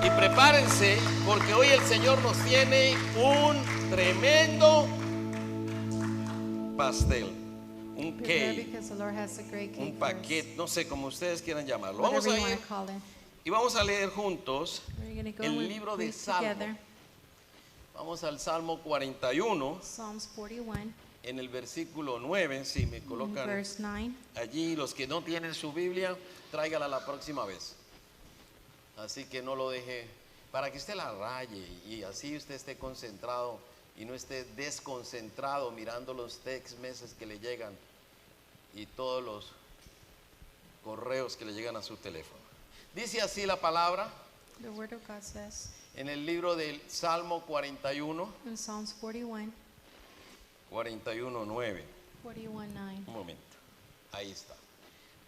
Y prepárense porque hoy el Señor nos tiene un tremendo pastel, un Prepare cake, because the Lord has a great cake un for us. paquete, no sé cómo ustedes quieran llamarlo. Vamos Whatever a you ir want to call it. y vamos a leer juntos We're going to go el and libro de read Salmo. together Vamos al Salmo 41, Psalms 41, en el versículo 9, si me in colocan verse 9. allí. Los que no tienen su Biblia, tráigala la próxima vez. Así que no lo deje, para que usted la raye y así usted esté concentrado y no esté desconcentrado mirando los text messages que le llegan y todos los correos que le llegan a su teléfono. Dice así la palabra The Word of God says en el libro del Salmo 41, in Psalms 41, 41:9. 41:9. Un momento, ahí está.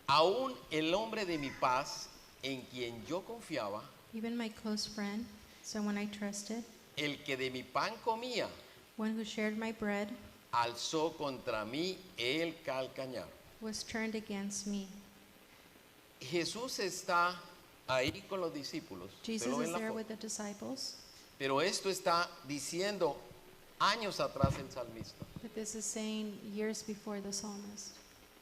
Aún el hombre de mi paz, en quien yo confiaba, Even my close friend, someone I trusted, el que de mi pan comía, one who shared my bread, alzó contra mí el calcañar. was turned against me. Jesús está ahí con los discípulos, usted Jesus lo ve en is la there foto. with the disciples, Pero esto está diciendo años atrás el salmista. but this is saying years before the psalmist.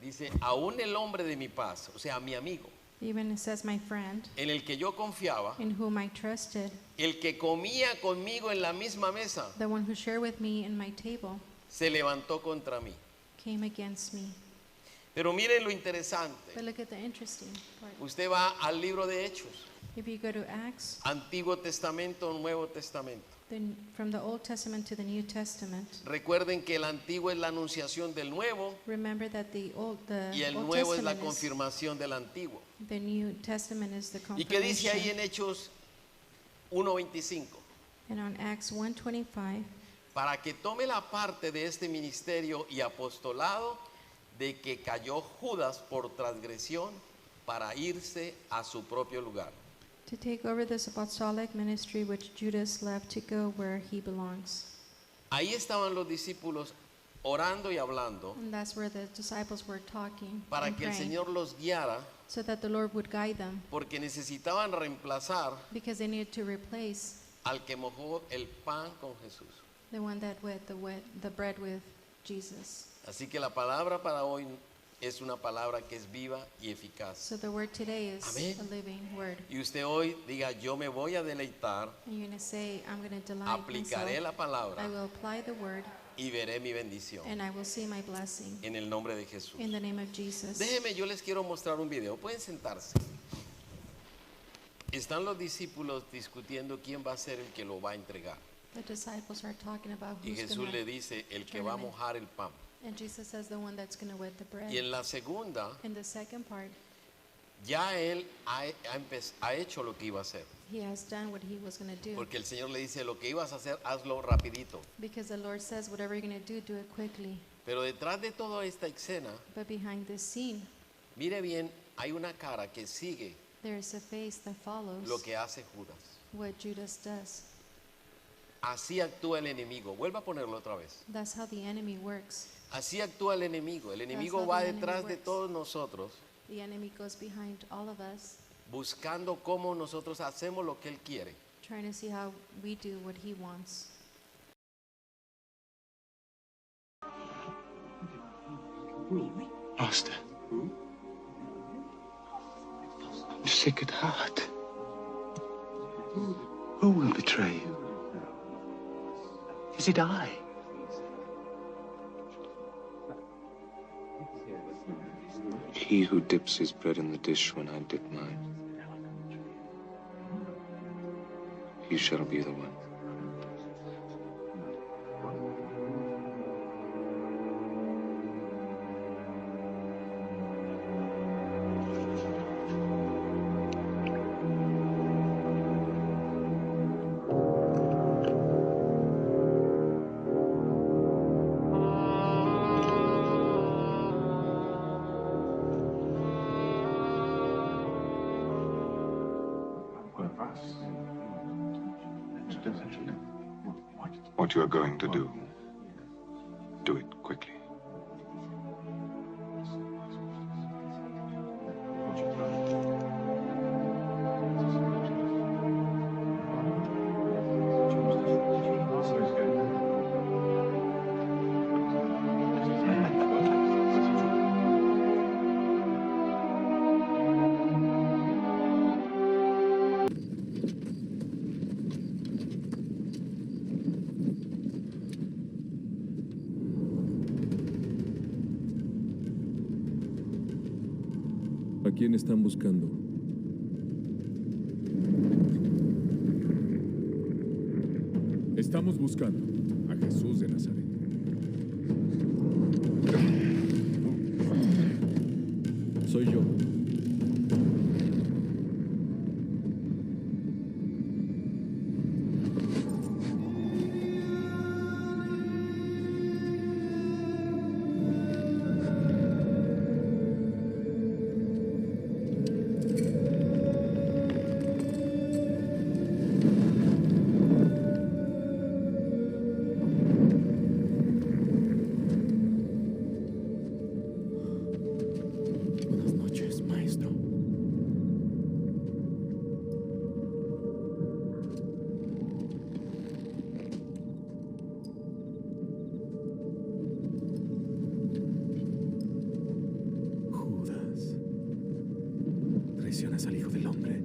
Dice, aún el hombre de mi paz, o sea, mi amigo, Even it says my friend, en el que yo confiaba, in whom I trusted, el que comía conmigo en la misma mesa, the one who shared with me in my table, se levantó contra mí. came against me. Pero miren lo interesante. But look at the interesting part. Usted va al libro de Hechos, If you go to Acts, Antiguo Testamento, Nuevo Testamento. then from the Old Testament to the New Testament, Recuerden que el antiguo es la anunciación del nuevo remember that the Old y el Old nuevo es la Testament is, confirmación del antiguo. the New Testament is the ¿Y qué dice ahí en confirmation. Hechos 1:25? And on Acts 1:25, Para que tome la parte de este ministerio y apostolado de que cayó Judas por transgresión para irse a su propio lugar. to take over this apostolic ministry which Judas left to go where he belongs. Ahí estaban los discípulos orando y hablando And that's where the disciples were talking para and que el praying, Señor los guiara, so that the Lord would guide them, porque necesitaban reemplazar because they needed to replace al que mojó el pan con Jesús. the one that wet the bread with Jesus. Así que la palabra para hoy es una palabra que es viva y eficaz. So the word today is Amén. a living word. Y usted hoy diga, yo me voy a deleitar, And you're going to say, I'm going to delight aplicaré myself. la palabra I will apply the word, y veré mi bendición and I will see my blessing. en el nombre de Jesús. In the name of Jesus. Déjeme, yo les quiero mostrar un video. Pueden sentarse. Están los discípulos discutiendo quién va a ser el que lo va a entregar. The disciples are talking about Y who's Jesús going le to, dice, el que va a mojar el pan. and Jesus says the one that's going to wet the bread. Y en la segunda, In the second part, ya él ha hecho lo que iba a hacer. he has done what he was going to do. Porque el Señor le dice, lo que ibas a hacer, hazlo rapidito. Because the Lord says, whatever you're going to do it quickly. Pero detrás de toda esta escena, But behind this scene, mire bien, hay una cara que sigue there is a face that follows lo que hace Judas. what Judas does. Así actúa el enemigo. Vuelva a ponerlo otra vez. That's how the enemy works. Así actúa el enemigo. El enemigo how va the enemy detrás de works. todos nosotros, The enemy goes behind all of us, buscando cómo nosotros hacemos lo que él quiere. trying to see how we do what he wants. Master. I'm sick at heart. Who will betray you? Is it I? He who dips his bread in the dish when I dip mine. He shall be the one. What you are going to do, do it quickly. quién están buscando? Estamos buscando a Jesús de Nazaret. Soy yo. Buenas noches, maestro. Judas, traicionas al Hijo del Hombre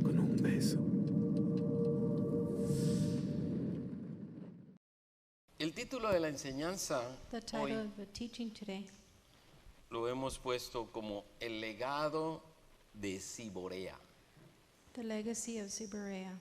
con un beso. El título de la enseñanza The title hoy of the teaching today, lo hemos puesto como el legado de Ciborea. The Legacy of Ciborea.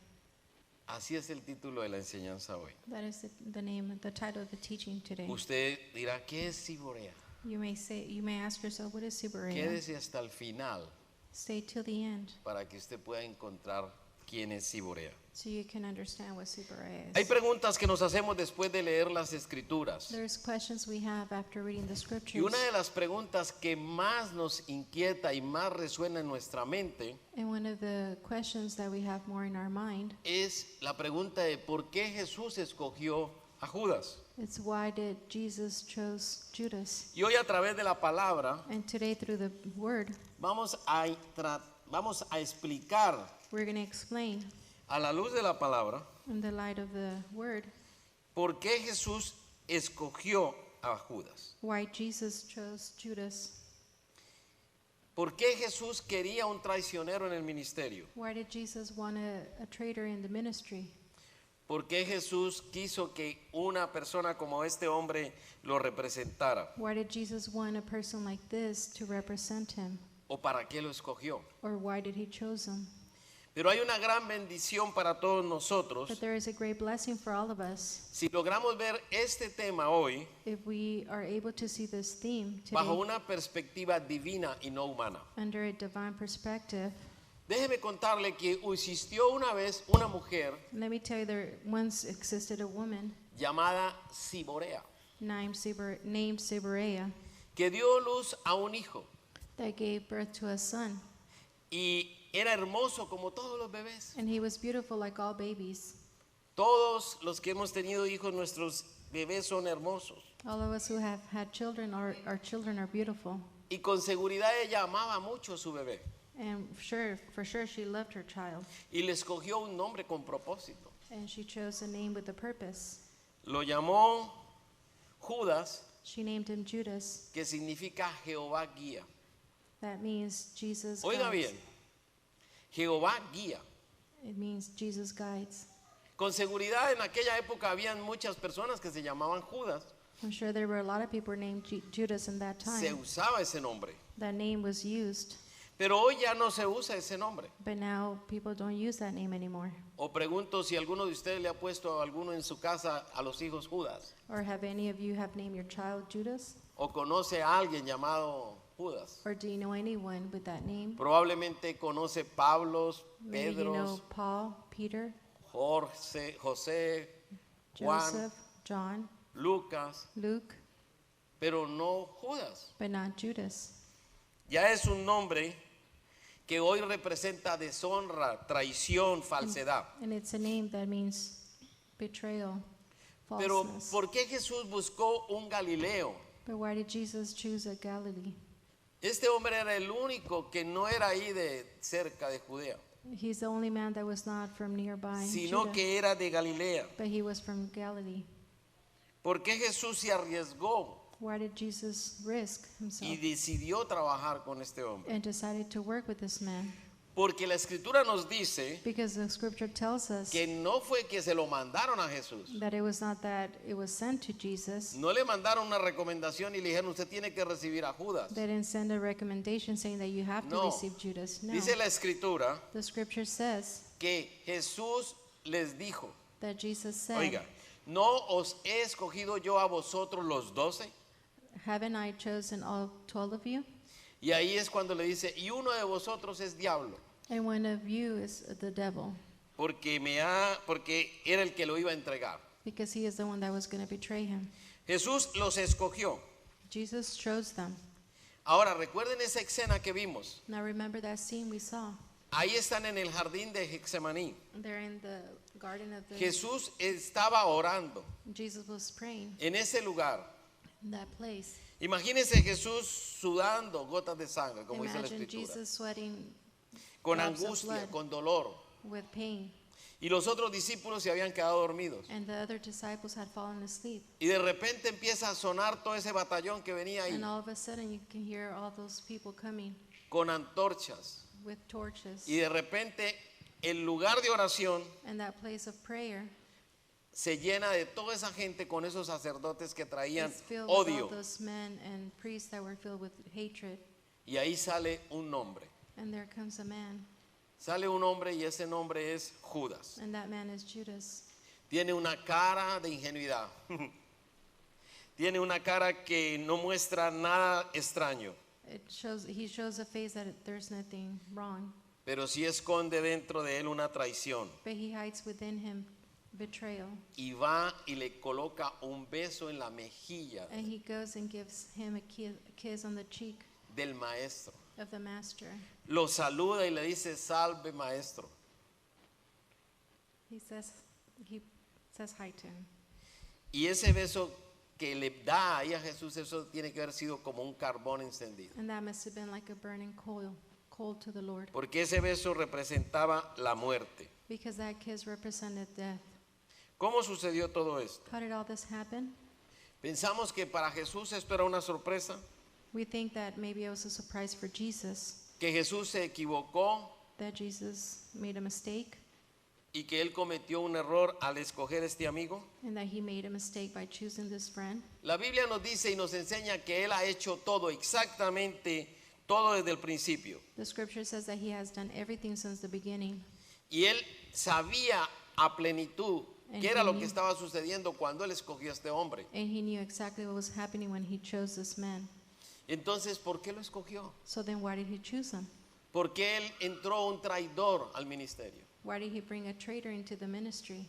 Así es el título de la enseñanza hoy. That is the name, the title of the teaching today. Usted dirá, ¿qué es Ciborea? You may ask yourself, what is Ciborea? Quédese hasta el final Stay till the end para que usted pueda encontrar quién es Ciborea. so you can understand what Ciborea Hay is. preguntas que nos hacemos después de leer las escrituras. There's questions we have after reading the Y scriptures. una de las preguntas que más nos inquieta y más resuena en nuestra mente And one of the questions that we have more in our mind, es la pregunta de por qué Jesús escogió a Judas. it's why did Jesus chose Judas? Y hoy a través de la palabra And today through the word, vamos a explicar we're going to explain a la luz de la palabra in the light of the word por qué Jesús escogió a Judas. why Jesus chose Judas. ¿Por qué Jesús quería un traicionero en el ministerio? Why did Jesus want a traitor in the ministry? ¿Por qué Jesús quiso que una persona como este hombre lo representara? Why did Jesus want a person like this to represent him? ¿O para qué lo escogió? Or why did he choose him? Pero hay una gran bendición para todos nosotros But there is a great blessing for all of us si logramos ver este tema hoy if we are able to see this theme bajo today una perspectiva divina y no humana. under a divine perspective. Déjeme contarle que existió una vez una mujer Let me tell you, there once existed a woman llamada Ciborea named Ciborea que dio luz a un hijo that gave birth to a son. y era hermoso como todos los bebés. And he was beautiful like all babies. Todos los que hemos tenido hijos, nuestros bebés son hermosos. All of us who have had children, our children are beautiful. Y con seguridad ella amaba mucho a su bebé And for sure, she loved her child. y le escogió un nombre con propósito. And she chose a name with a purpose. Lo llamó Judas, She named him Judas. que significa Jehová guía. That means Jesus Oiga guides. bien, Jehová guía. It means Jesus guides. Con seguridad en aquella época habían muchas personas que se llamaban Judas. I'm sure there were a lot of people named Judas in that Se time. usaba ese nombre. That name was used. Pero hoy ya no se usa ese nombre. But now people don't use that name anymore. O pregunto si alguno de ustedes le ha puesto a alguno en su casa a los hijos Judas. Or have any of you have named your child Judas? O conoce a alguien llamado Judas. Or do you know anyone with that name? Probablemente conoce Pablos, Maybe you know Pedros, Paul, Peter, Jorge, José, Juan, Joseph, John, Lucas, Luke, pero no Judas. but not Judas. Ya es un nombre que hoy representa deshonra, traición, falsedad. And it's a name that means betrayal, Pero falseness. ¿por qué Jesús buscó un Galileo? But why did Jesus choose a Galilee? Este hombre era el único que no era ahí de cerca de Judea, He's the only man that was not from nearby sino Judah, que era de Galilea. but he was from Galilee. ¿Por qué Jesús se arriesgó Why did Jesus risk himself y decidió trabajar con este hombre? and decided to work with this man? Porque la escritura nos dice Because the scripture tells us que no fue que se lo mandaron a Jesús. that it was not that it was sent to Jesus. No le mandaron una recomendación y le dijeron, usted tiene que recibir a Judas. They didn't send a recommendation saying that you have to No. receive Judas. No. Dice la escritura The scripture says que Jesús les dijo, that Jesus said, oiga, ¿no os he escogido yo a vosotros los 12? haven't I chosen all 12 of you? Y ahí es cuando le dice, y uno de vosotros es diablo, And one of you is the devil, porque era el que lo iba a entregar. because he is the one that was going to betray him. Jesús los escogió. Jesus chose them. Ahora, recuerden esa escena que vimos. Now remember that scene we saw. Ahí están en el jardín de Getsemaní. They're in the garden of the... Jesús estaba orando Jesus was praying en ese lugar. in that place. Imagínense Jesús sudando gotas de sangre, como dice la Imagine escritura, Jesus sweating con drops of angustia, blood. con dolor. with pain. Y los otros discípulos se habían quedado dormidos. And the other disciples had fallen asleep. Y de repente empieza a sonar todo ese batallón que venía ahí, And all of a sudden you can hear all those people coming con antorchas. with torches. Y de repente el lugar de oración And that place of prayer se llena de toda esa gente con esos sacerdotes que traían is filled with all odio. those men and priests that were filled with hatred. Y ahí sale un nombre. And there comes a man. Sale un hombre y ese nombre es Judas. And that man is Judas. Tiene una cara de ingenuidad. Tiene una cara que no muestra nada extraño, He shows a face that there's nothing wrong. pero sí esconde dentro de él una traición. But he hides within him betrayal. Y va y le coloca un beso en la mejilla And he goes and gives him a kiss on the cheek del maestro. of the master. Lo saluda y le dice, salve maestro. He says hi to him. Y ese beso que le da ahí a Jesús, eso tiene que haber sido como un carbón encendido. And that must have been like a burning coal to the Lord. Porque ese beso representaba la muerte. Because that kiss represented death. ¿Cómo sucedió todo esto? How did all this happen? Pensamos que para Jesús esto era una sorpresa, We think that maybe it was a surprise for Jesus, que Jesús se equivocó that Jesus made a mistake, y que él cometió un error al escoger este amigo. and that he made a mistake by choosing this friend. La Biblia nos dice y nos enseña que él ha hecho todo, exactamente todo desde el principio. The scripture says that he has done everything since the beginning. Y él sabía a plenitud qué era lo que estaba sucediendo cuando él escogió a este hombre. And he knew exactly what was happening when he chose this man. Entonces, ¿por qué lo escogió? So then why did he choose him? ¿Por qué él entró un traidor al ministerio? Why did he bring a traitor into the ministry?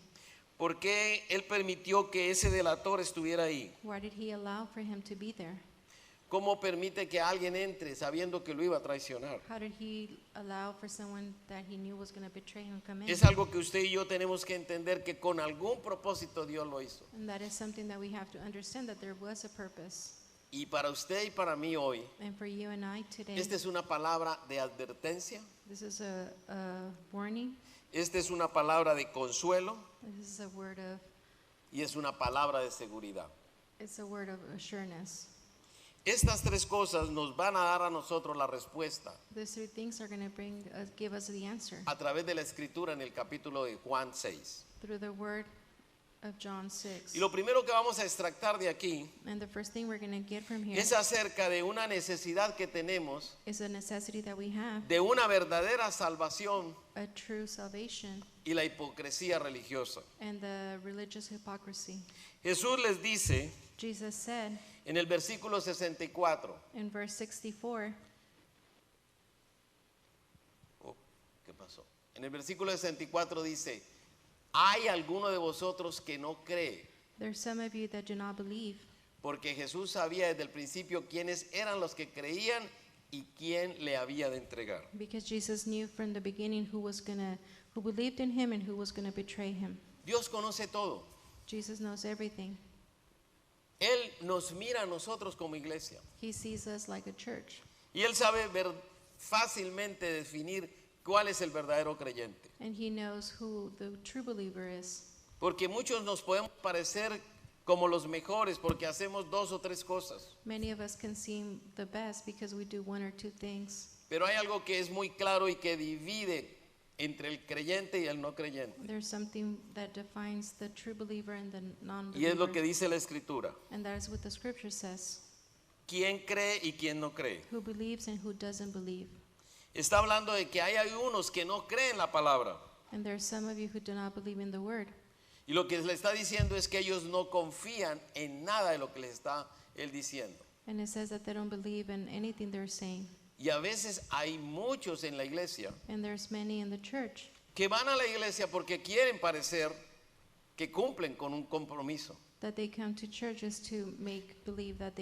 ¿Por qué él permitió que ese delator estuviera ahí? Why did he allow for him to be there? ¿Cómo permite que alguien entre sabiendo que lo iba a traicionar? How did he allow for someone that he knew was going to betray him come in? Es algo que usted y yo tenemos que entender que con algún propósito Dios lo hizo. And that is something that we have to understand, that there was a purpose. Y para usted y para mí hoy, And for you and I today, esta es una palabra de advertencia, this is a warning. esta es una palabra de consuelo This is a word of, y es una palabra de seguridad. it's a word of assurance. Estas tres cosas nos van a dar a nosotros la respuesta These three things are going to give us the answer a través de la escritura en el capítulo de Juan 6. through the word of John 6. Y lo primero que vamos a extractar de aquí And the first thing we're going to get from here es acerca de una necesidad que tenemos is a necessity that we have, de una verdadera salvación a true salvation y la hipocresía religiosa. and the religious hypocrisy. Jesús les dice Jesus said en el versículo 64, in verse 64, ¿qué pasó? En el versículo 64 dice, ¿hay alguno de vosotros que no cree? there's some of you that do not believe, Porque Jesús sabía desde el principio quiénes eran los que creían y quién le había de entregar. because Jesus knew from the beginning who believed in him and who was going to betray him. Dios conoce todo. Jesus knows everything. Él nos mira a nosotros como iglesia. He sees us like a church. Y Él sabe fácilmente definir cuál es el verdadero creyente. And he knows who the true believer is. Porque muchos nos podemos parecer como los mejores porque hacemos dos o tres cosas. Many of us can seem the best because we do one or two things. Pero hay algo que es muy claro y que divide entre el creyente y el no creyente. There's something that defines the true believer and the Y es lo non-believer. que dice la Escritura. And that is what the scripture says. ¿Quién cree y quién no cree? Who believes and who doesn't believe. Está hablando de que hay algunos que no creen la palabra. And there are some of you who do not believe in the word. Y lo que le está diciendo es que ellos no confían en nada de lo que les está él diciendo. And it says that they don't believe in anything they're saying. Y a veces hay muchos en la iglesia And there's many in the church que van a la iglesia porque quieren parecer que cumplen con un compromiso. that they come to churches to make believe that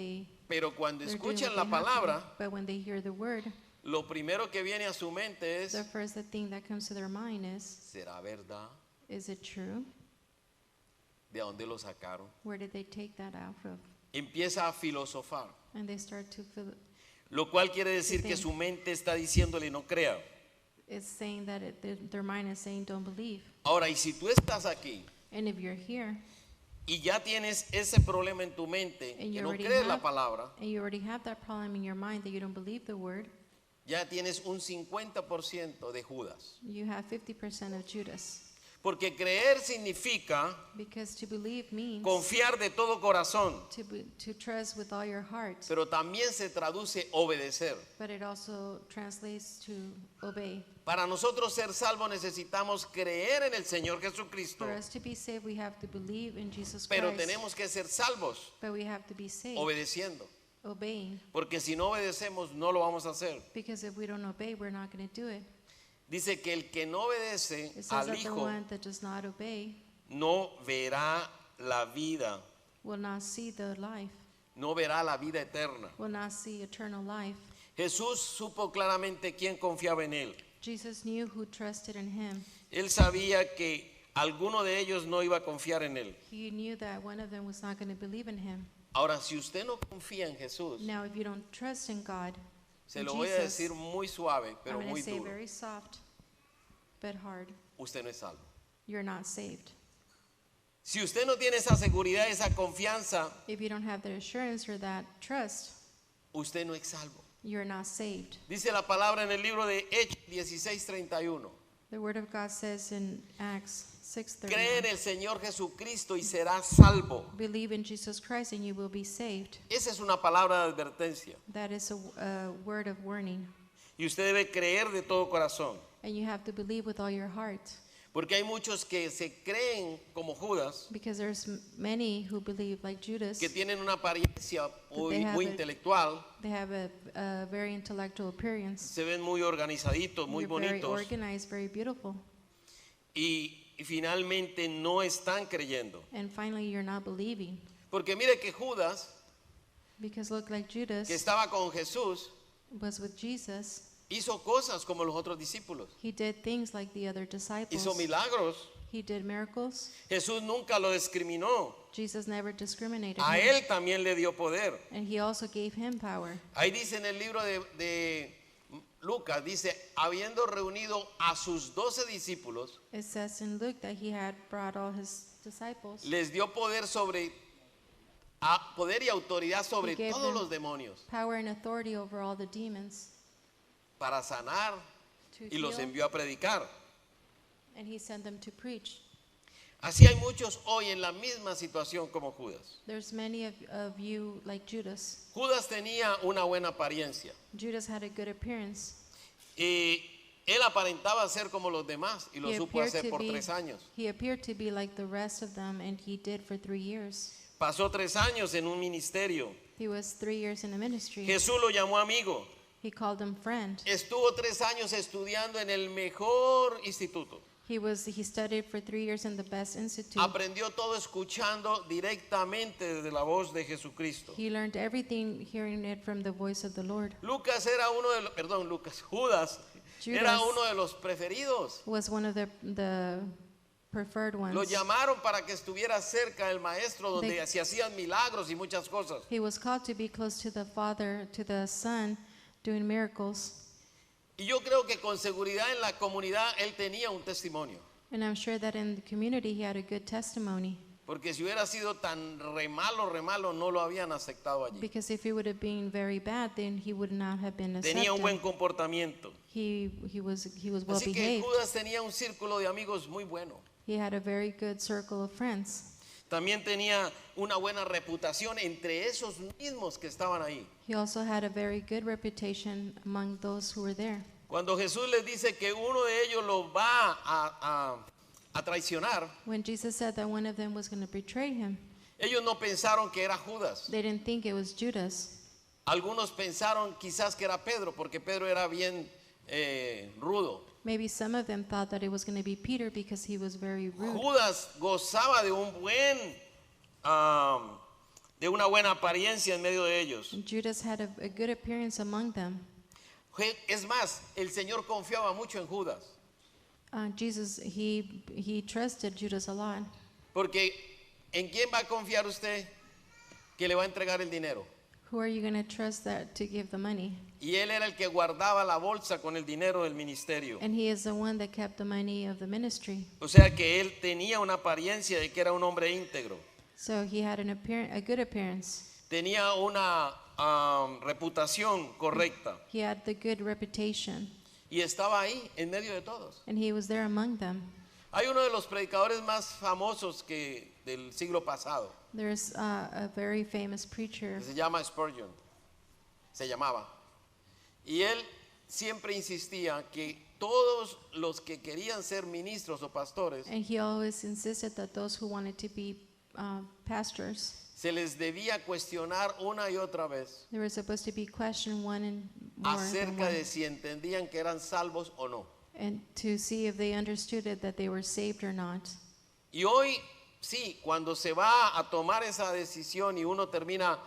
Pero cuando they're doing escuchan what la they have to do. palabra, But when they hear the word, lo primero que viene a su mente es, the first thing that comes to their mind ¿será verdad? is it true? ¿De dónde lo sacaron? Where did they take that out of? Empieza a filosofar, And they start to feel lo cual quiere decir que su mente está diciéndole no crea. it's saying that their mind is saying don't believe. Ahora, y si tú estás aquí And if you're here y ya tienes ese problema en tu mente, and que you no already crees la have palabra, and you already have that problem in your mind that you don't believe the word, ya tienes un 50% de Judas. you have 50% of Judas. Porque creer significa Because to believe means confiar de todo corazón, to trust with all your heart, pero también se traduce obedecer. but it also translates to obey. Para nosotros ser salvos necesitamos creer en el Señor Jesucristo, For us to be saved, we have to believe in Jesus pero Christ, tenemos que ser salvos but we have to be saved, obedeciendo. obeying. Porque si no obedecemos no lo vamos a hacer. Because if we don't obey, we're not going to do it. Dice que el que no obedece It says al that the Hijo one that does not obey no verá la vida, will not see the life, no verá la vida eterna. will not see eternal life. Jesús supo claramente quién confiaba en él. Jesus knew who trusted in him. Él sabía que alguno de ellos no iba a confiar en él. He knew that one of them was not going to believe in him. Ahora, si usted no confía en Jesús, Now, if you don't trust in God, se in lo voy a Jesus, decir muy suave, I'm pero going muy to say duro. very soft, but hard. Usted no es salvo. You're not saved. Si usted no tiene esa seguridad, esa confianza, If you don't have that assurance or that trust, usted no es salvo. you're not saved. Dice la palabra en el libro de Hechos 16:31. The word of God says in Acts Cree en 6:31, el Señor Jesucristo y serás salvo. believe in Jesus Christ and you will be saved. Esa es una palabra de advertencia. That is a word of warning. Y usted debe creer de todo corazón. And you have to believe with all your heart. Porque hay muchos que se creen como Judas, Because there's many who believe like Judas. que tienen una apariencia they have muy a- intelectual, They have a very intellectual appearance. se ven muy organizaditos, muy You're very bonitos, organized, very beautiful. y finalmente no están creyendo. And finally, you're not believing. Porque mire que Judas, Because look like Judas que estaba con Jesús, was with Jesus. hizo cosas como los otros discípulos. He did things like the other disciples. Hizo milagros. He did miracles. Jesús nunca lo discriminó. Jesus never discriminated A him. él también le dio poder. And he also gave him power. Ahí dice en el libro de Lucas, dice, habiendo reunido a sus 12 discípulos, It says in Luke that he had brought all his disciples. les dio poder poder y autoridad sobre He gave todos them los demonios Power and authority over all the demons para sanar to y los heal, envió a predicar. and he sent them to preach. Así hay muchos hoy en la misma situación como Judas. There's many of you like Judas. Judas tenía una buena apariencia Judas had a good appearance. y él aparentaba ser como los demás y lo He supo hacer por be, 3 años. he appeared to be like the rest of them, and he did for 3 years. Pasó 3 años en un ministerio. He was 3 years in the ministry. Jesús lo llamó amigo. He called him friend. Estuvo 3 años estudiando en el mejor instituto. He studied for 3 years in the best institute. Aprendió todo escuchando directamente desde la voz de Jesucristo. He learned everything hearing it from the voice of the Lord. Judas Judas era uno de los preferidos. Was one of the preferred ones. Lo llamaron para que estuviera cerca del maestro donde They- se hacían milagros y muchas cosas. He was called to be close to the Father, to the Son, doing miracles. Y yo creo que con seguridad en la comunidad él tenía un testimonio. And I'm sure that in the community he had a good testimony. Porque si hubiera sido tan re malo, no lo habían aceptado allí. Because if it would have been very bad, then he would not have been Tenía un buen accepted. comportamiento. He was well Así que behaved. Judas tenía un círculo de amigos muy bueno. He had a very good circle of friends. También tenía una buena reputación entre esos mismos que estaban ahí. He also had a very good reputation among those who were there. Cuando Jesús les dice que uno de ellos lo va a traicionar, When Jesus said that one of them was going to betray him, ellos no pensaron que era Judas. they didn't think it was Judas. Algunos pensaron quizás que era Pedro, porque Pedro era bien rudo. Maybe some of them thought that it was going to be Peter because he was very rude. Judas gozaba de de una buena apariencia en medio de ellos. And Judas had a good appearance among them. Es más, el Señor confiaba mucho en Judas, Jesus, he trusted Judas a lot. porque ¿en quién va a confiar usted que le va a entregar el dinero? Who are you going to trust that to give the money? Y él era el que guardaba la bolsa con el dinero del ministerio. And he is the one that kept the money of the ministry. O sea que él tenía una apariencia de que era un hombre íntegro. So he had a good appearance. Tenía una reputación correcta. He had the good reputation. Y estaba ahí en medio de todos. And he was there among them. Hay uno de los predicadores más famosos del siglo pasado, There's a very famous preacher. que se llama Spurgeon. Se llamaba. Y él siempre insistía que todos los que querían ser ministros o pastores And he always insisted that those who wanted to be pastors, se les debía cuestionar una y otra vez they were supposed to be questioned one and more than acerca de one, si entendían que eran salvos o no. and to see if they understood it, that they were saved or not. Y hoy, sí, cuando se va a tomar esa decisión y uno termina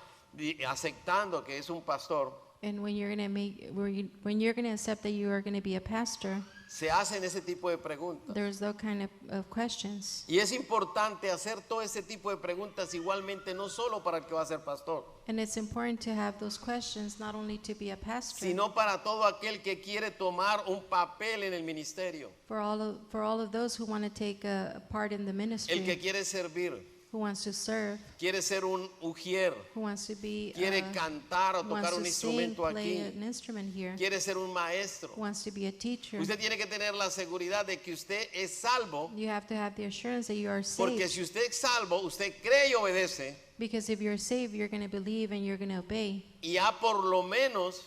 aceptando que es un pastor, And when you're going to accept that you are going to be a pastor, se hacen ese tipo de preguntas. there's those kind of questions. Y es importante hacer todo ese tipo de preguntas igualmente, no solo para el que va a ser pastor, And it's important to have those questions not only to be a pastor, sino para todo aquel que quiere tomar un papel en el ministerio, for all of those who want to take a part in the el que ministry, quiere servir, who wants to serve, quiere ser un ujier, who wants to be quiere cantar o who wants tocar un to sing, instrumento play aquí, an instrument here, quiere ser un maestro. who wants to be a teacher. Usted tiene que tener la seguridad de que usted es salvo, You have to have the assurance that you are porque saved. si usted es salvo, usted cree y obedece Because if you're saved, you're going to believe and you're going to obey. y ha por lo menos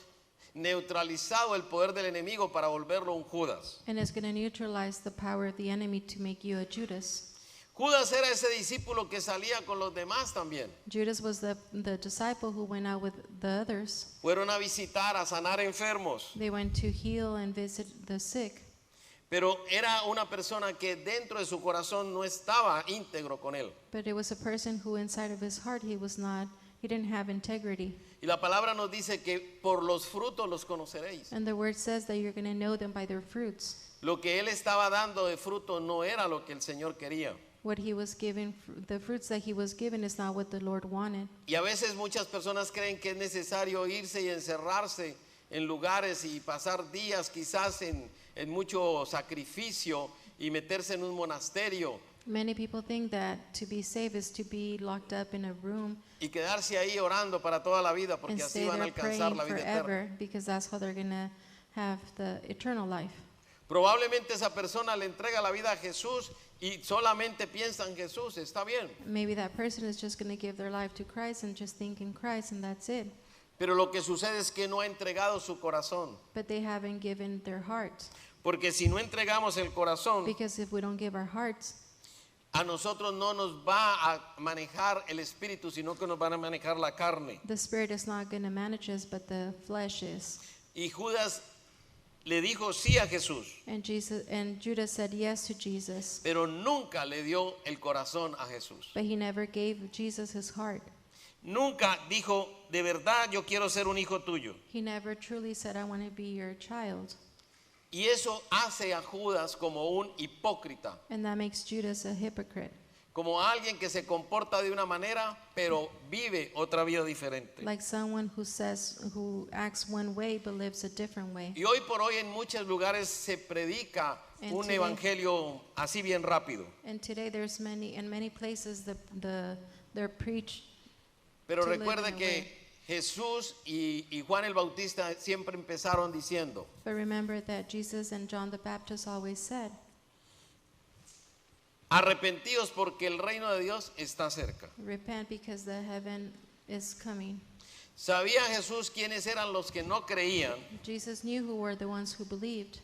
neutralizado el poder del enemigo para volverlo un Judas. And it's going to neutralize the power of the enemy to make you a Judas. Judas era ese discípulo que salía con los demás también. Judas was the disciple who went out with the others. Fueron a visitar, a sanar enfermos, They went to heal and visit the sick. pero era una persona que dentro de su corazón no estaba íntegro con él. But it was a person who inside of his heart he didn't have integrity. Y la palabra nos dice que por los frutos los conoceréis. And the word says that you're going to know them by their fruits. Lo que él estaba dando de fruto no era lo que el Señor quería. What he was given, the fruits that he was given is not what the Lord wanted. Y a veces muchas personas creen que es necesario irse y encerrarse en lugares y pasar días quizás en mucho sacrificio y meterse en un monasterio Many people think that to be saved is to be locked up in a room y quedarse ahí orando para toda la vida, porque and así stay van a there alcanzar praying la vida eterna. forever, because that's how they're going to have the eternal life. Probablemente esa persona le entrega la vida a Jesús y solamente piensa en Jesús, está bien. Maybe that person is just going to give their life to Christ and just think in Christ and that's it. Pero lo que sucede es que no ha entregado su corazón. But they haven't given their hearts. Porque si no entregamos el corazón, Because if we don't give our hearts, a nosotros no nos va a manejar el espíritu, sino que nos van a manejar la carne. the Spirit is not going to manage us, but the flesh is. Y Judas le dijo sí a Jesús, And Judas said yes to Jesus, pero nunca le dio el corazón a Jesús. but he never gave Jesus his heart. Nunca dijo, de verdad yo quiero ser un hijo tuyo. He never truly said, I want to be your child. Y eso hace a Judas como un hipócrita, And that makes Judas a hypocrite, como alguien que se comporta de una manera, pero vive otra vida diferente. like someone who acts one way but lives a different way. Y hoy por hoy en muchos lugares se predica And un today- evangelio así bien rápido. And today there's many places they're preached. Pero To live recuerde in a que way. Jesús y Juan el Bautista siempre empezaron diciendo, But remember that Jesus and John the Baptist always said, arrepentíos porque el reino de Dios está cerca. repent because the heaven is coming. ¿Sabía Jesús quiénes eran los que no creían? Jesus knew who were the ones who believed.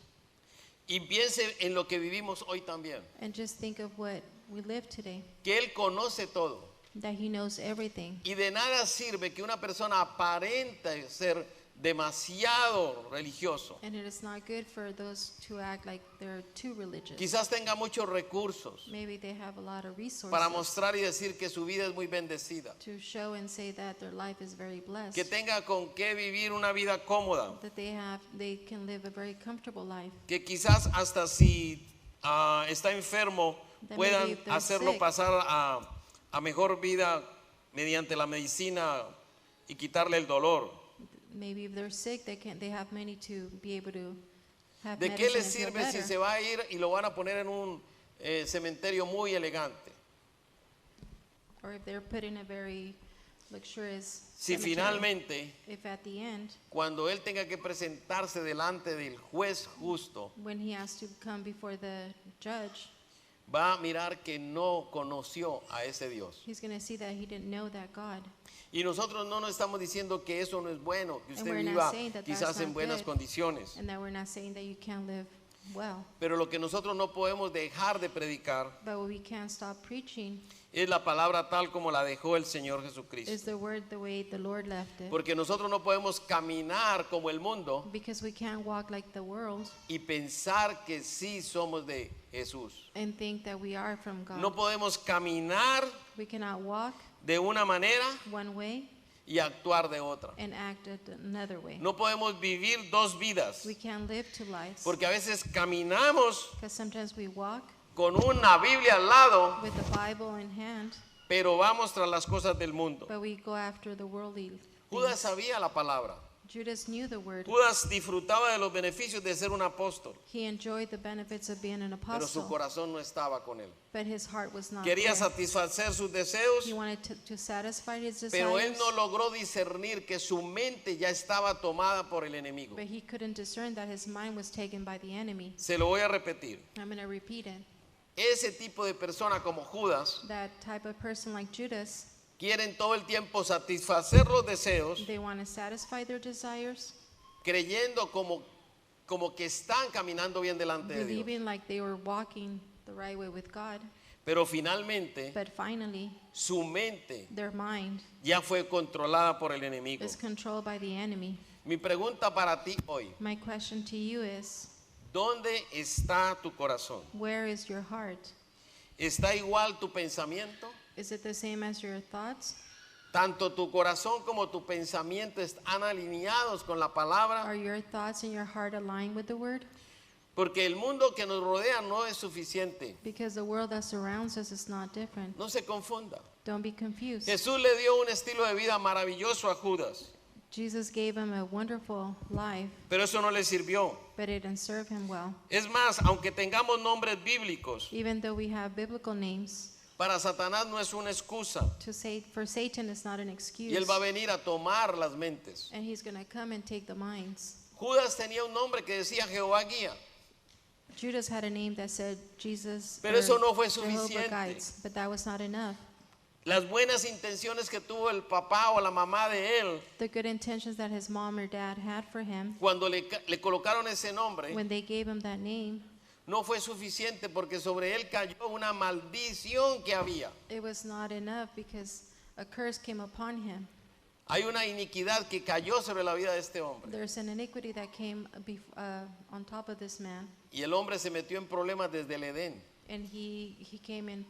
Y piense en lo que vivimos hoy también, And just think of what we live today, que Él conoce todo. that he knows everything. Y de nada sirve que una persona aparente ser demasiado religioso. And it is not good for those to act like they're too religious. Quizás tenga muchos recursos Maybe they have a lot of resources para mostrar y decir que su vida es muy bendecida, to show and say that their life is very blessed. que tenga con qué vivir una vida cómoda, That they can live a very comfortable life. que quizás hasta si está enfermo That puedan maybe if they're hacerlo sick. pasar a mejor vida mediante la medicina y quitarle el dolor. Maybe if they're sick, they have money to be able to have ¿De qué medicine le and feel sirve si better. se va a ir y lo van a poner en un cementerio muy elegante? Or if they're put in a very luxurious Si cemetery. finalmente, If at the end, cuando él tenga que presentarse delante del juez justo, when he has to come before the judge, va a mirar que no conoció a ese Dios. he's going to see that he didn't know that God. Y nosotros no nos estamos diciendo que eso no es bueno, que And usted we're not viva saying that quizás that's en not buenas good. condiciones. And that we're not saying that you can't live well. Pero lo que nosotros no podemos dejar de predicar But what we can't stop preaching es la palabra tal como la dejó el Señor is Jesucristo. the word the way the Lord left it. Porque nosotros no podemos caminar como el mundo Because we can't walk like the world y pensar que sí somos de Jesús. and think that we are from God. No podemos caminar We cannot walk de una manera one way y actuar de otra. and act another way. No podemos vivir dos vidas, We can't live two lives. porque a veces caminamos Because sometimes we walk con una Biblia al lado, with the Bible in hand, pero vamos tras las cosas del mundo. but we go after the worldly Judas things. sabía la palabra. Judas knew the word. Judas disfrutaba de los beneficios de ser un apóstol, He enjoyed the benefits of being an pero su apostle, corazón no estaba con él. but his heart was not Quería there. satisfacer sus deseos, He wanted to satisfy his pero él desires, no logró discernir que su mente ya estaba tomada por el enemigo. but he couldn't discern that his mind was taken by the enemy. Se lo voy a repetir. I'm going to repeat it. Ese tipo de persona como Judas That type of person like Judas, quieren todo el tiempo satisfacer los deseos, they want to satisfy their desires, creyendo como que están caminando bien delante de Dios. believing like they were walking the right way with God, Pero finalmente but finally su mente their mind ya fue controlada por el enemigo. is controlled by the enemy. Mi pregunta para ti hoy, My question to you is, ¿dónde está tu corazón? where is your heart? ¿Está igual tu pensamiento? Is it the same as your thoughts? Tanto tu corazón como tu pensamiento están alineados con la palabra, Are your thoughts and your heart aligned with the word? porque el mundo que nos rodea no es suficiente. Because the world that surrounds us is not different. No se confunda. Don't be confused. Jesús le dio un estilo de vida maravilloso a Judas, Jesus gave him a wonderful life, pero eso no le sirvió. but it didn't serve him well. Es más, aunque tengamos nombres bíblicos, Even though we have biblical names, para Satanás no es una excusa. to say for Satan is not an excuse. Y él va a venir a tomar las mentes. And he's going to come and take the minds. Judas tenía un nombre que decía Jehová guía, Judas had a name that said Jesus pero eso no fue Jehovah suficiente. guides, but that was not enough. Las buenas intenciones que tuvo el papá o la mamá de él The good intentions that his mom or dad had for him, cuando le colocaron ese nombre when they gave him that name, no fue suficiente, porque sobre él cayó una maldición que había. it was not enough because a curse came upon him. Hay una iniquidad que cayó sobre la vida de este hombre, There's an iniquity that came on top of this man, y el hombre se metió en problemas desde el Edén, and he came in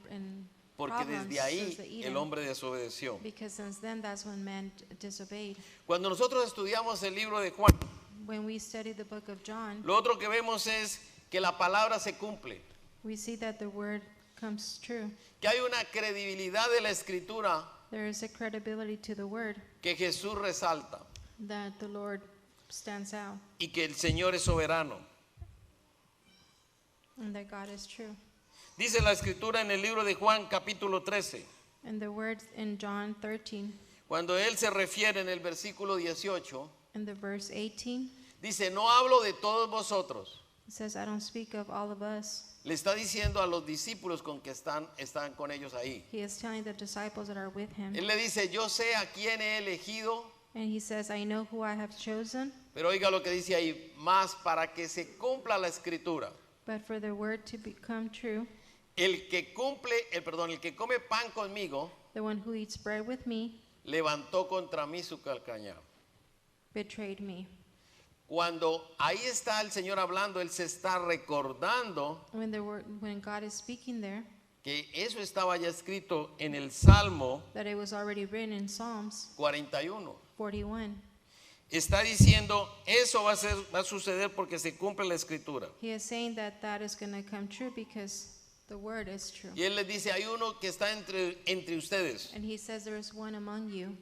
porque problems desde ahí since the Eden, el hombre desobedeció. because since then that's when man disobeyed. Cuando nosotros estudiamos el libro de Juan, When we study the book of John, lo otro que vemos es que la palabra se cumple, we see that the word comes true. que hay una credibilidad de la escritura There is a credibility to the word que Jesús resalta, that the Lord stands out, y que el Señor es soberano. and that God is true. Dice la escritura en el libro de Juan capítulo 13, And the words in John 13, cuando él se refiere en el versículo 18, in the verse 18, dice, no hablo de todos vosotros. it says, I don't speak of all of us. Le está diciendo a los discípulos con que están con ellos ahí. He is telling the disciples that are with him. Él le dice, yo sé a quién he elegido, And he says, I know who I have chosen, pero oiga lo que dice ahí, más para que se cumpla la escritura. but for the word to become true, El que come pan conmigo, the one who eats bread with me levantó contra mí su calcañar. betrayed me. Cuando ahí está el Señor hablando, Él se está recordando When God is speaking there, que eso estaba ya escrito en el Salmo that it was already written in Psalms 41. 41. Está diciendo, eso va a suceder porque se cumple la escritura. He is saying that that is going to come true because the word is true. Y Él les dice, hay uno que está entre ustedes. And he says there is one among you,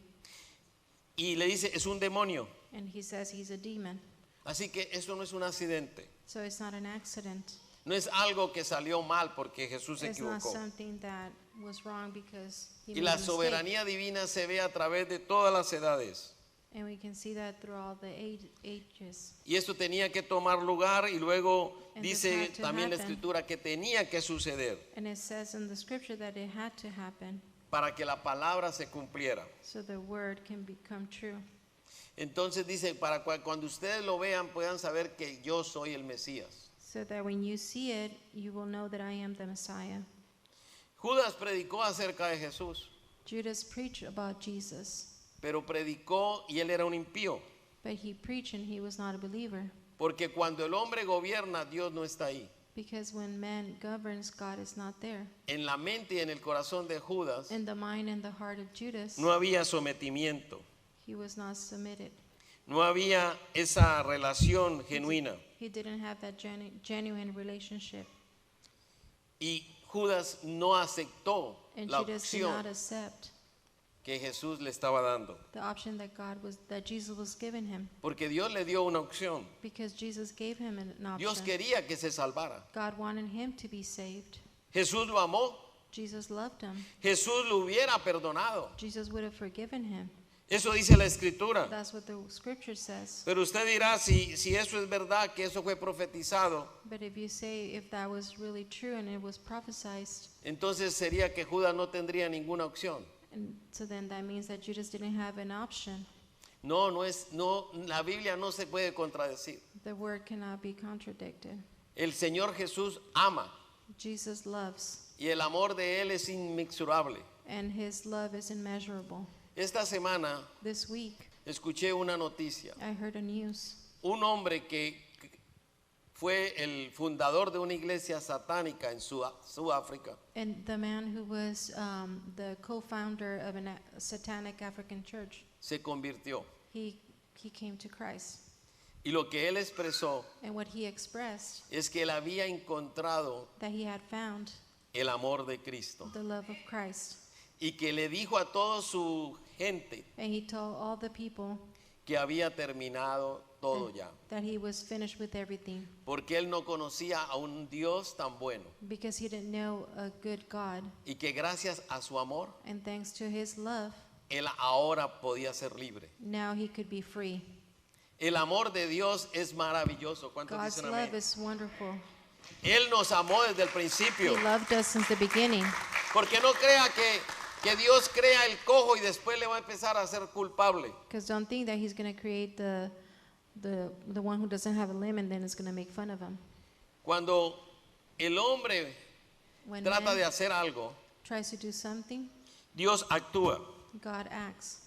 Y le dice, es un demonio. and he says he's a demon. Así que eso no es un accidente. So it's not an accident. No es algo que salió mal porque Jesús se It's not equivocó. something that was wrong because he Y made la a mistake. soberanía divina se ve a través de todas las edades. And we can see that through all the ages. Y esto tenía que tomar lugar y luego And this dice had to también la happen. escritura que tenía que suceder And it says in the scripture that it had to happen para que la palabra se cumpliera. so the word can become true. Entonces dice, para cuando ustedes lo vean puedan saber que yo soy el Mesías. So that when you see it, you will know that I am the Messiah. Judas predicó acerca de Jesús, Judas preached about Jesus, pero predicó y él era un impío. but he preached and he was not a believer. Porque cuando el hombre gobierna, Dios no está ahí. Because when man governs, God is not there. En la mente y en el corazón de Judas In the mind and the heart of Judas, no había sometimiento, he was not submitted. no había esa relación genuina. He didn't have that genuine relationship. Y Judas no aceptó And la Judas did not opción accept que Jesús le estaba dando. the option that Jesus was giving him. Porque Dios le dio una opción. Because Jesus gave him an Dios option. quería que se salvara. God wanted him to be saved. Jesús lo amó. Jesus loved him. Jesús lo hubiera perdonado. Jesus would have forgiven him. Eso dice la escritura. That's what the scripture says. Pero usted dirá, si eso es verdad, que eso fue profetizado, But if you say if that was really true and it was prophesied, entonces sería que Judas no tendría ninguna opción. and so then that means that Judas didn't have an option. No, la Biblia no se puede contradecir. The word cannot be contradicted. El Señor Jesús ama Jesus loves, y el amor de Él es inmensurable. and his love is immeasurable. Esta semana This week, escuché una noticia. I heard a news. Un hombre que fue el fundador de una iglesia satánica en Sudáfrica, And the man who was the co-founder of a satanic African church, se convirtió. he came to Christ. Y lo que él expresó And what he expressed, es que él había encontrado that he had found el amor de Cristo. the love of Christ. Y que le dijo a toda su gente And he told all the people que había terminado todo ya. that he was finished with everything Porque él no conocía a un Dios tan bueno. because he didn't know a good God. Y que gracias a su amor, And thanks to his love, él ahora podía ser libre. now he could be free. El amor de Dios es maravilloso. ¿Cuántos God's dicen love amén? is wonderful. Él nos amó desde el He principio. loved us since the beginning. Porque no crea que Dios crea el cojo y después le va a empezar a ser culpable. Because don't think that he's going to create the one who doesn't have a limb and then is going to make fun of him. Cuando el hombre When trata man de hacer algo, tries to do something, Dios actúa. God acts.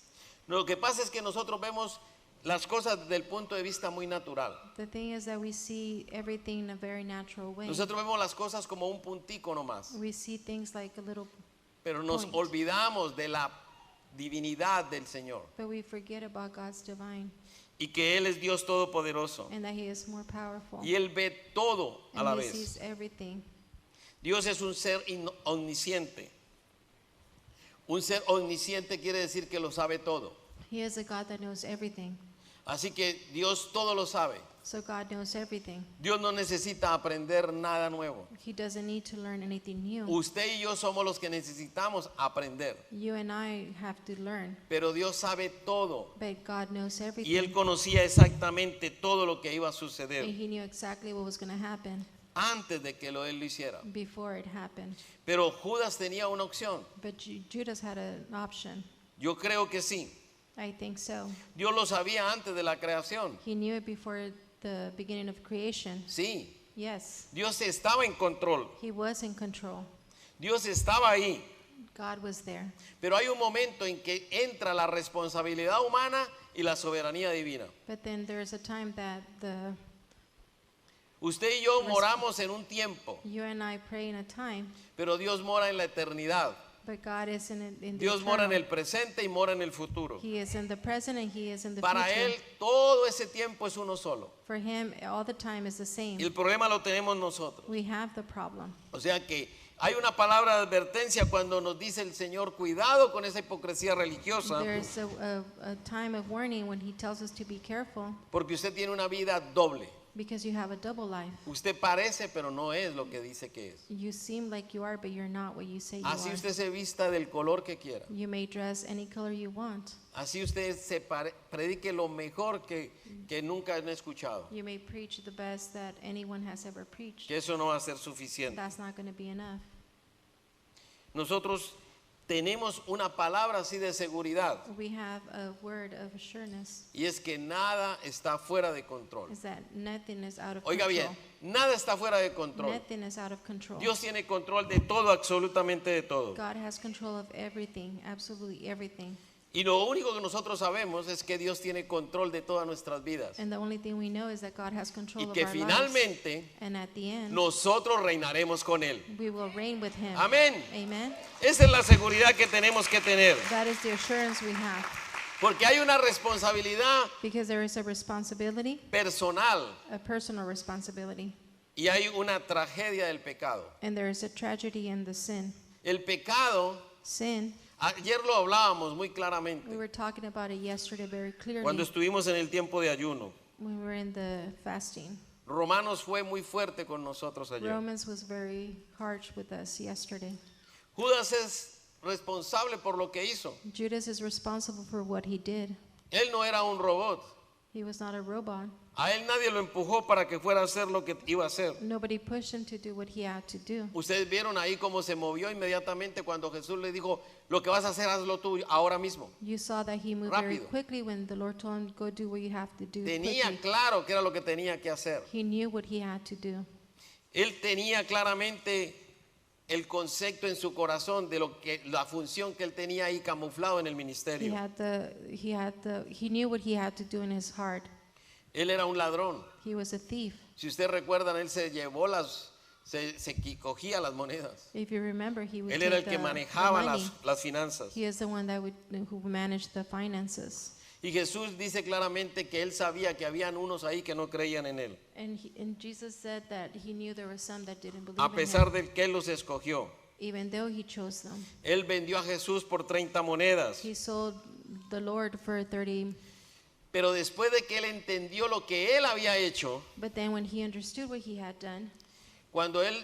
Lo que pasa es que nosotros vemos las cosas desde el punto de vista muy natural. The thing is that we see everything in a very natural way. Nosotros vemos las cosas como un puntico nomás, We see things like a little, pero nos Point. olvidamos de la divinidad del Señor but we forget about God's divine y que Él es Dios todopoderoso and that he is more powerful. y Él ve todo a la And he vez. sees everything. Dios es un ser omnisciente. Un ser omnisciente quiere decir que lo sabe todo. He is a God that knows everything. Así que Dios todo lo sabe. So God knows everything. Dios no necesita aprender nada nuevo. He doesn't need to learn anything new. Usted y yo somos los que necesitamos aprender. You and I have to learn. Pero Dios sabe todo. But God knows Y everything. Él conocía exactamente todo lo que iba a And suceder he knew exactly what was going to happen antes de que Él lo hiciera. before it happened. Pero Judas tenía una opción. But Judas had an option. Yo creo que sí. I think so. Dios lo sabía antes de la creación. He knew it before the beginning of creation. Sí. Yes, Dios estaba en control. he was in control. Dios estaba ahí. God was there. Pero hay un momento en que entra la responsabilidad humana y la soberanía divina. But then there's a time that Usted y yo moramos en un tiempo, you and I pray in a time, pero Dios mora en la eternidad. but God is in the Dios mora en eternal. el presente y mora en el futuro. He is in the present and he is in the Para future. Él todo ese tiempo es uno solo. For him, all the time is the same. Y el problema lo tenemos nosotros. We have the problem. O sea que hay una palabra de advertencia cuando nos dice el Señor, cuidado con esa hipocresía religiosa, There's a time of warning when he tells us to be careful porque usted tiene una vida doble. because you have a double life. Usted parece, pero no es lo que dice que es. You seem like you are, but you're not what you say you Así are. usted se vista del color que quiera. You may dress any color you want. Así usted predique lo mejor que nunca han escuchado. You may preach the best that anyone has ever preached. Que eso no va a ser suficiente. That's not going to be enough. Nosotros tenemos una palabra así de seguridad. We have a word of assurance, Y es que nada está fuera de control. is that nothing is out of Oiga bien, control. nada está fuera de control. Nothing is out of control. Dios tiene control de todo, absolutamente de todo. God has control of everything, absolutely everything. Y lo único que nosotros sabemos es que Dios tiene control de todas nuestras vidas. And the only thing we know is that God has Y control of que our lives. finalmente And at the end, nosotros reinaremos con Él. we will reign with him. Amén. Amen. Esa es la seguridad que tenemos que tener. That is the assurance we have. Porque hay una responsabilidad Because there is a responsibility, personal a personal responsibility. y hay una tragedia del pecado. And there is a tragedy in the sin. El pecado, Sin, ayer lo hablábamos muy we claramente were talking about it yesterday very clearly cuando estuvimos en el tiempo de ayuno. when we were in the fasting. Romanos fue muy fuerte con nosotros ayer. Romans was very harsh with us yesterday. Judas es responsable por lo que hizo. Judas is responsible for what he did. Él no era un robot. He was not a robot. A él nadie lo empujó para que fuera a hacer lo que iba a hacer. Nobody pushed him to do what he had to do. Ustedes vieron ahí cómo se movió inmediatamente cuando Jesús le dijo, lo que vas a hacer, hazlo tú ahora mismo. You saw that he moved very Rápido. quickly when the Lord told him, go do what you have to do Tenía quickly. claro que era lo que tenía que hacer. He knew what he had to do. Él tenía claramente el concepto en su corazón de lo que la función que él tenía ahí camuflado en el He ministerio. he knew what he had to do in his heart. Él era un ladrón. He was a thief. Si usted recuerdan, él se llevó cogía las monedas. If you remember, he would Él era el take que the manejaba money. las finanzas. He is the one who managed the finances. Y Jesús dice claramente que él sabía que habían unos ahí que no creían en él, And Jesus said that he knew there were some that didn't believe a in pesar him, de que él los escogió. even though he chose them. Él vendió a Jesús por 30 monedas. He sold the Lord for 30. Pero después de que él entendió lo que él había hecho, But then when he understood what he had done, cuando él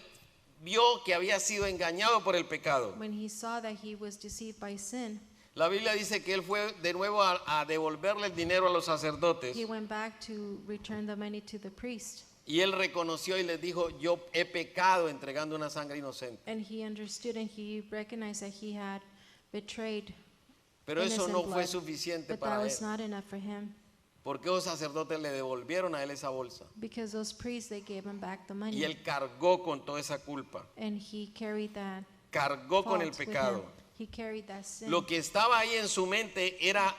vio que había sido engañado por el pecado, when he saw that he was deceived by sin, la Biblia dice que él fue de nuevo a devolverle el dinero a los sacerdotes. he went back to return the money to the priest. Y él reconoció y les dijo, yo he pecado entregando una sangre inocente. And he understood and he recognized that he had betrayed Pero eso innocent no fue blood. suficiente But that para was él. not enough for him, Porque los sacerdotes le devolvieron a él esa bolsa. because those priests, they gave him back the Y money. él cargó con toda esa culpa. And he carried that Cargó con el fault with pecado. him. He carried that sin. Lo que estaba ahí en su mente era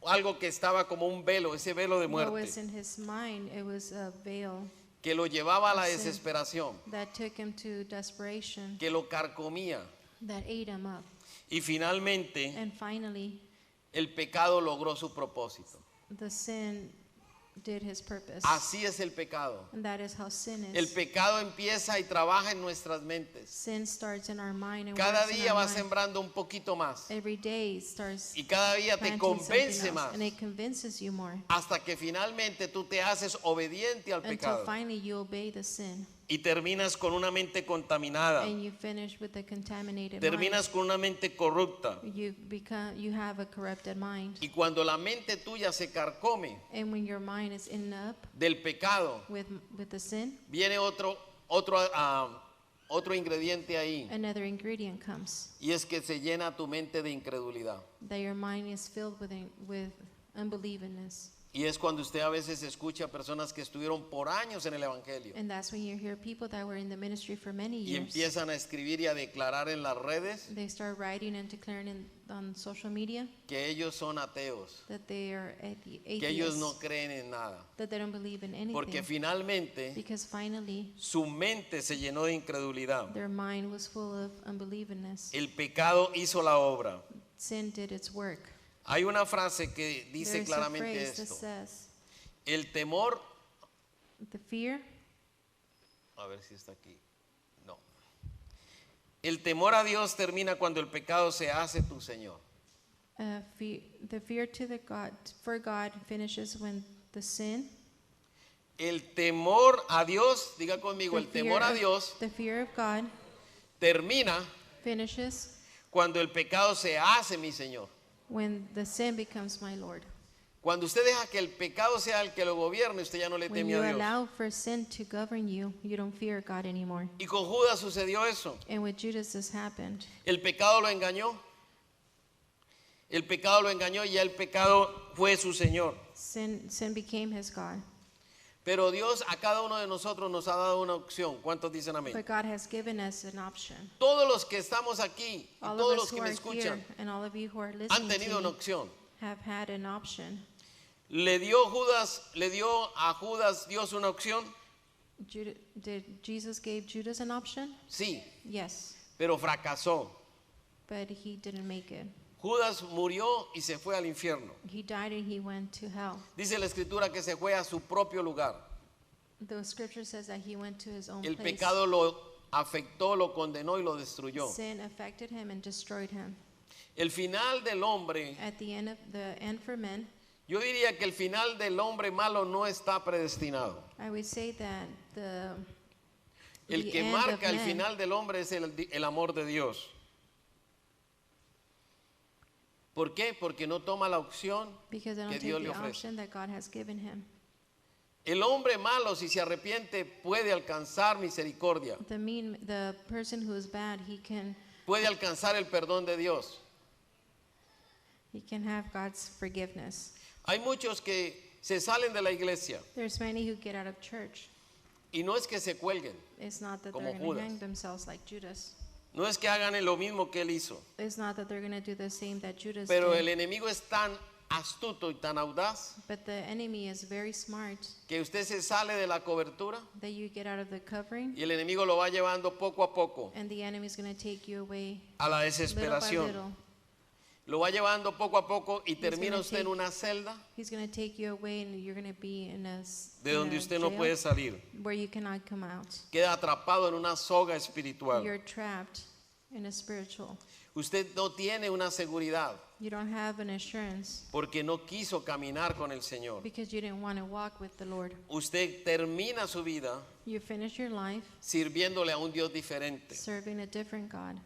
algo que estaba como un velo, ese velo de What was muerte, in his mind, it was a veil que lo llevaba a la Sí. desesperación, that took him to desperation, que lo carcomía. that ate him up. Y finalmente And finally, el pecado logró su propósito. the sin did his purpose. Así es el pecado. And that is how sin El is. pecado empieza y trabaja en nuestras mentes. Sin starts in our mind and Cada works in día our va mind. sembrando un poquito más. Every day it starts Y cada día te planting convence something else, más. and it convinces you more. Hasta que finalmente tú te haces obediente al Until pecado. finally you obey the sin. Y terminas con una mente contaminada. And you finish with a contaminated Terminas con una mente corrupta. mind. You have a corrupted mind. Y cuando la mente tuya se carcome And when your mind is in up del pecado, with the sin, viene otro ingrediente ahí. another ingredient comes. Y es que se llena tu mente de incredulidad. That your mind is filled with unbelievingness. Y es cuando usted a veces escucha personas que estuvieron por años en el Evangelio And that's when you hear people that were in the ministry for many y years. empiezan a escribir y a declarar en las redes They start writing and declaring on social media que ellos son ateos, that they are que ellos atheists, no creen en nada. that they don't believe in anything. Porque finalmente Because finally, su mente se llenó de incredulidad. their mind was full of unbelievingness. El pecado hizo la obra. Sin did its work. Hay una frase que dice There's a claramente phrase that esto. says, El temor, the fear, a ver si está aquí. No. El temor a Dios termina cuando el pecado se hace tu Señor. the fear to the God for God finishes when the sin. El temor a Dios, diga conmigo, el temor a Dios The fear of God termina finishes cuando el pecado se hace mi Señor. when the sin becomes my Lord. Cuando usted deja que el pecado sea el que lo gobierne, usted ya no le When teme you a Dios. allow for sin to govern you, you don't fear God anymore. Y con Judas sucedió eso. And with Judas this happened. El pecado lo engañó. El pecado lo engañó y ya el pecado fue su Señor. Sin became his God. Pero Dios a cada uno de nosotros nos ha dado una opción. ¿Cuántos dicen amén? But God has given us an option. Todos los que estamos aquí y All todos of los us que who me are escuchan here and all of you who are han listening tenido to una me opción. have had an option. Le dio a Judas Dios una opción? Did Jesus give Judas an option? Sí, Yes, pero fracasó. but he didn't make it. Judas murió y se fue al infierno. He died and he went to hell. Dice la escritura que se fue a su propio lugar. The scripture says that he went to his own El place. pecado lo afectó, lo condenó y lo destruyó. Sin affected him and destroyed him. El final del hombre, At the end for men, yo diría que el final del hombre malo no está predestinado. I would say that El the que end marca of el men, final del hombre es el amor de Dios. ¿Por qué? Porque no toma la opción because they que don't Dios take le the ofrece. option that God has given him. El hombre malo, si se arrepiente, puede alcanzar misericordia, The person who is bad, puede alcanzar el perdón de Dios. he can have God's forgiveness. Hay muchos que se salen de la iglesia There's many who get out of church. y no es que se cuelguen, It's not that Como they're going to Judas. hang themselves like Judas. no es que hagan lo mismo que él hizo, It's not that they're going to do the same that Judas pero did. el enemigo es tan astuto y tan audaz But the enemy is very smart que usted se sale de la cobertura that you get out of the covering, y el enemigo lo va llevando poco a poco and the enemy is going to take you away a la little by desesperación. little. Lo va llevando poco a poco y termina gonna usted en take- una celda He's going to take you away, and you're going to be in de donde usted no jail puede salir. where you cannot come out. Queda atrapado en una soga espiritual. You're trapped in a spiritual. Usted no tiene una seguridad You don't have an assurance porque no quiso caminar con el Señor. because you didn't want to walk with the Lord. Usted termina su vida You finish your life sirviéndole a un Dios diferente. serving a different God.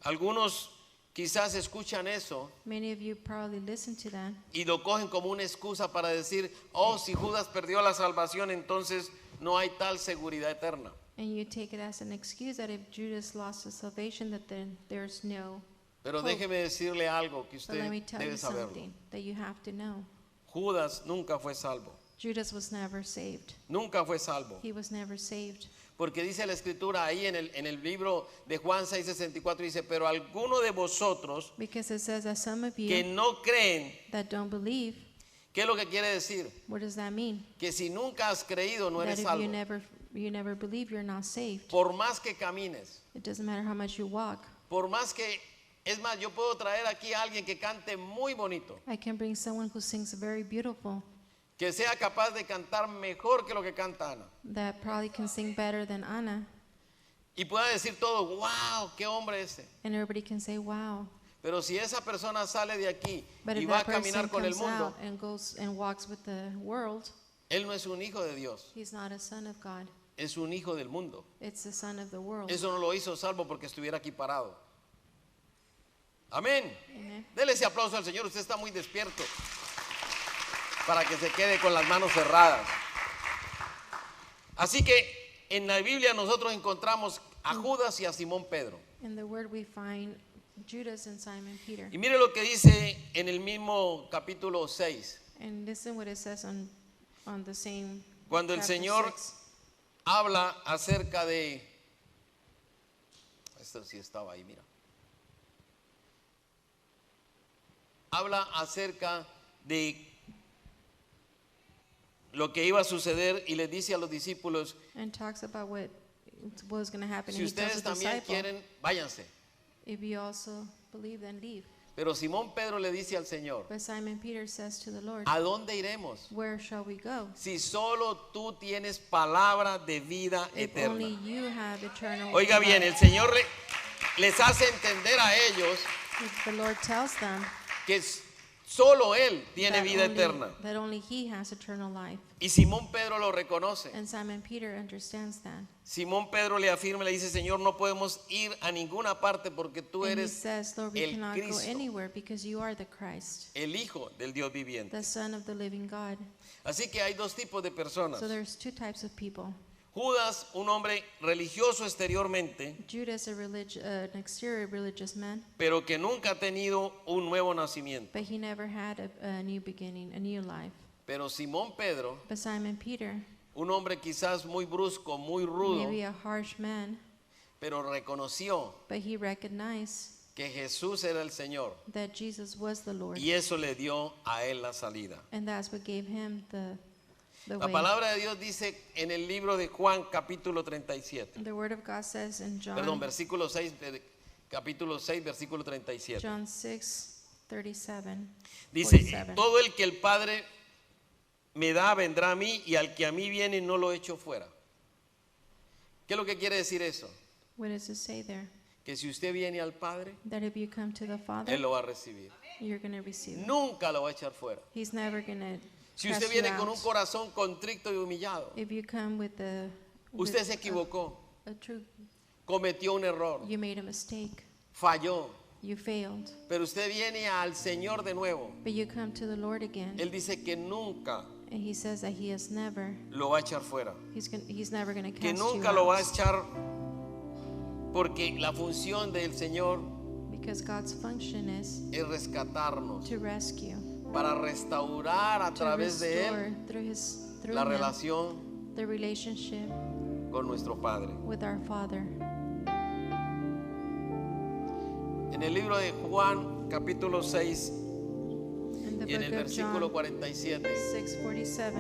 Algunos quizás escuchan eso Many of you probably listen to that, y lo cogen como una excusa para decir, oh, si Judas perdió la salvación, entonces no hay tal seguridad eterna. and you take it as an excuse that if Judas lost his salvation, that then there's no. Pero hope. déjeme decirle algo que But usted let me tell debe you saberlo. something that you have to know. Judas nunca fue salvo. Judas was never saved. Nunca fue salvo. He was never saved. Porque dice la escritura ahí en el libro de Juan 6:64, dice, pero alguno de vosotros Because it says that some of que you no creen, that don't believe, ¿qué es lo que quiere decir? what does that mean? Que si nunca has creído no That eres if salvo. you never believe, you're not saved. Por más que camines, It doesn't matter how much you walk. por más que, es más, yo puedo traer aquí a alguien que cante muy bonito, I can bring someone who sings very beautiful, que sea capaz de cantar mejor que lo que canta Ana. that probably can sing better than Anna, Y pueda decir todo, wow, qué hombre ese. and everybody can say, wow. Pero si esa persona sale de aquí But y if va a that person caminar con el comes mundo, out and goes and walks with the world, él no es un hijo de Dios, he's not a son of God. es un hijo del mundo. It's the son of the world. Eso no lo hizo salvo porque estuviera aquí parado. Amén. Amen. Dele ese aplauso al Señor, usted está muy despierto para que se quede con las manos cerradas. Así que en la Biblia nosotros encontramos a Judas y a Simón Pedro. In the word we find Judas and Simon Peter. Y mire lo que dice en el mismo capítulo 6. And listen what it says on the same Cuando el chapter Señor 6. habla acerca de... Esto sí estaba ahí, mira. Habla acerca de lo que iba a suceder y le dice a los discípulos, And talks about what was going to happen. si And he tells ustedes the también disciple, quieren, váyanse. if you also believe, then leave. Pero Simón Pedro le dice al Señor, But Simon Peter says to the Lord, ¿a dónde iremos? where shall we go? Si solo tú tienes palabra de vida If eterna. only you have eternal Oiga bien, el life. Señor les hace entender a ellos If the Lord tells them que solo Él tiene that vida only, eterna. that only he has eternal life. Y Simón Pedro lo reconoce. And Simon Peter understands that. Simón Pedro le afirma, le dice, Señor, no podemos ir a ninguna parte porque tú And he eres says, Lord, we el cannot go Cristo, anywhere because you are the Christ, el Hijo del Dios viviente. the Son of the living God. Así que hay dos tipos de personas. So there's two types of people. Judas, un hombre religioso exteriormente, Judas, an exterior religious man, pero que nunca ha tenido un nuevo nacimiento. but he never had a new beginning, a new life. Pero Simón Pedro, But Simon Peter, un hombre quizás muy brusco, muy rudo, maybe a harsh man, pero reconoció but he recognized que Jesús era el Señor that Jesus was the Lord. y eso le dio a él la salida. And that's what gave him the La way. palabra de Dios dice en el libro de Juan capítulo 37, The word of God says in perdón, versículo 6, capítulo 6, versículo 37. John 6:37. Dice, 47. todo el que el Padre me da vendrá a mí y al que a mí viene no lo echo fuera. ¿Qué es lo que quiere decir eso? What does it say there? Que si usted viene al Padre, That if you come to the Father, Él lo va a recibir. you're going to receive it. Nunca lo va a echar fuera. He's never going to Si cast usted you viene con un out. corazón contrito y humillado, If you come with usted se equivocó, a true, cometió un error, you made a mistake, falló, you failed, pero usted viene al Señor de nuevo. but you come to the Lord again, Él dice que nunca and He says that He has never, lo va a echar fuera, He's never going to que cast you nunca lo va a out, echar, porque la función del Señor because God's function is es rescatarnos, to rescue, para restaurar a to través de Él restore through la Him relación the relationship con nuestro Padre. with our Father. En el libro de Juan capítulo 6 In the y en el book of versículo John 47 6:47,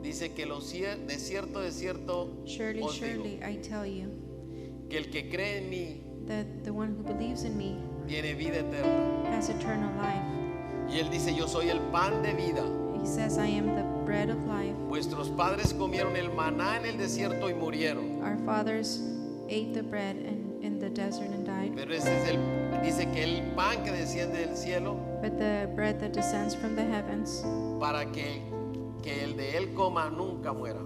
dice que de cierto, de cierto surely, os digo, surely, I tell you, que el que cree en mí that the one who believes in me tiene vida eterna. has eternal life. Y él dice, yo soy el pan de vida. He says, I am the bread of life. Vuestros padres comieron el maná en el desierto y murieron. Our fathers ate the bread in the desert and died. Pero ese es dice que el pan que desciende del cielo But the bread that descends from the heavens, para que el de él coma nunca muera.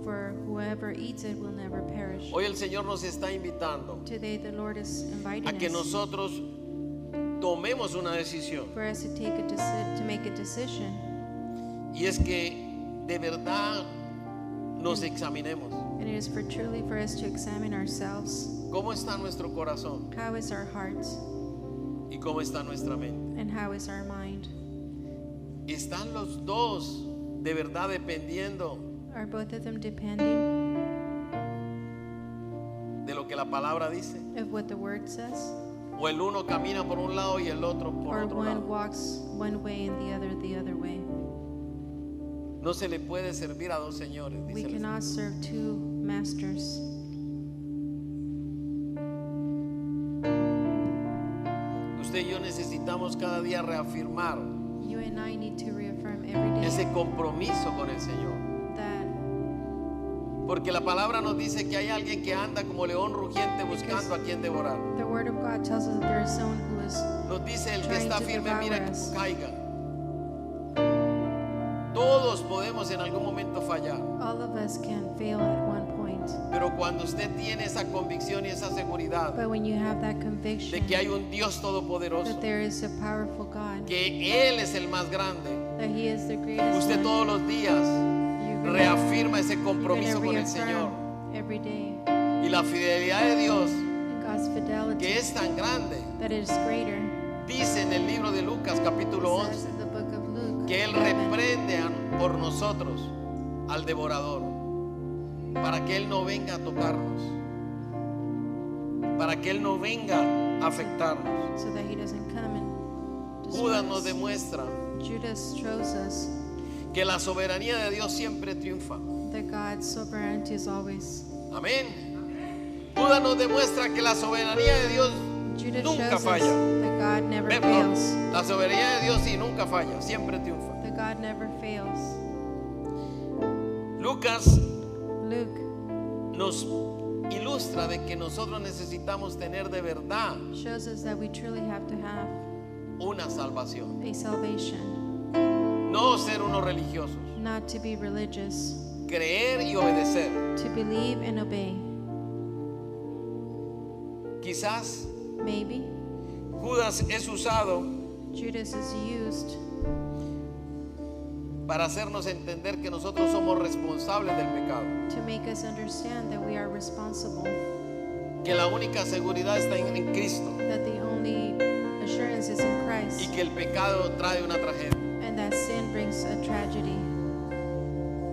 for whoever eats it will never perish. Hoy el Señor nos está invitando Today the Lord is inviting a que us nosotros tomemos una decisión. for us to make a decision, Y es que de verdad nos examinemos. and it is truly for us to examine ourselves. ¿Cómo está nuestro corazón? How is our heart ¿Y cómo está nuestra mente? and how is our mind? ¿Están los dos de verdad dependiendo Are both of them depending de lo que la palabra dice? of what the word says? ¿O el uno camina por un lado y el otro por Or otro one lado? walks one way and the other way? No se le puede servir a dos señores, We dice el cannot serve two masters. Usted y yo necesitamos cada día reafirmar You and I need to reaffirm every day ese compromiso con el Señor. that Porque la palabra nos dice que hay alguien que anda como león rugiente buscando a quien devorar. the Word of God tells us that there is someone who is Nos dice el que trying está to firme, mira devour que us. no caiga. Todos podemos en algún momento fallar. all of us can fail at one point. Pero cuando usted tiene esa convicción y esa seguridad But when you have that de conviction que hay un Dios todopoderoso, that there is a powerful God, que Él es el más grande, that He is the greatest usted one, todos los días you're gonna- reafirma ese you're compromiso gonna con el Señor. reaffirm every day. Y la fidelidad de Dios, And God's fidelity, que es tan grande, that it is greater, dice en el libro de Lucas capítulo says 11, in the book of Luke, que Él 11, reprende por nosotros al devorador, para que Él no venga a tocarnos, para que Él no venga a afectarnos. so that He doesn't come and Judas destroy nos us. demuestra Judas shows us que la soberanía de Dios siempre triunfa. that God's sovereignty is always. Amén. Judas nos demuestra que la soberanía de Dios Judas nunca shows us falla. that God never Perdón, fails. la soberanía de Dios sí nunca falla, siempre triunfa. That God never fails. Lucas Luke nos ilustra de que nosotros necesitamos tener de verdad shows us that we truly have to have una salvación, a salvation, no ser unos religiosos, not to be religious, creer y obedecer. to believe and obey. Quizás Maybe Judas es usado Judas is used para hacernos entender que nosotros somos responsables del pecado, to make us understand that we are responsible, que la única seguridad está en Cristo that the only assurance is in y Christ, que el pecado trae una tragedia. and that sin brings a tragedy.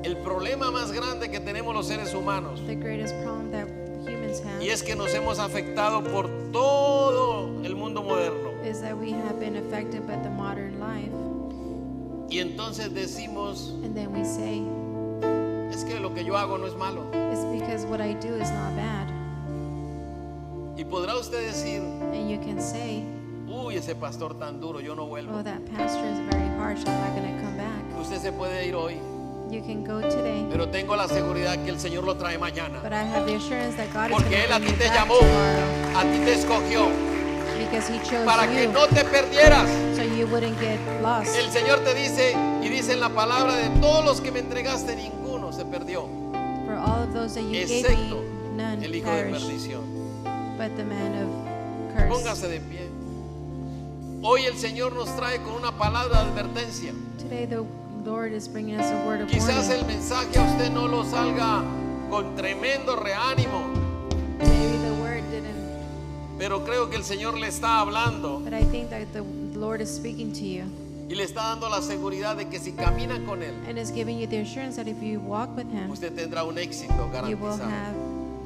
El problema más grande que tenemos los seres humanos, The greatest problem that humans have y es que nos hemos afectado por todo el mundo moderno, is that we have been affected by the modern life, y entonces decimos, and then we say, es que lo que yo hago no es malo. it's because what I do is not bad. Y podrá usted decir, And you can say, uy, ese pastor tan duro, yo no vuelvo. oh, that pastor is very harsh, I'm not going to come back. Usted se puede ir hoy, You can go today, pero tengo la seguridad que el Señor lo trae mañana, but I have the assurance that God is going porque to Él a bring ti you te back llamó, tomorrow, a ti te escogió, because He chose para que you, no te perdieras. so you wouldn't get lost. El Señor te dice, y dice en la palabra, de todos los que me entregaste, ninguno se perdió, For all of those that you gave excepto me, none el hijo de perished, perdición. but the man of curse. Póngase de pie. Hoy el Señor nos trae con una palabra de advertencia. Today the Lord is bringing us a word of Quizás warning. el mensaje a usted no lo salga con tremendo reánimo, Maybe the word didn't, pero creo que el Señor le está hablando but I think that the Lord is speaking to you y le está dando la seguridad de que si camina con Él, and is giving you the assurance that if you walk with Him, usted tendrá un éxito you will garantizado. have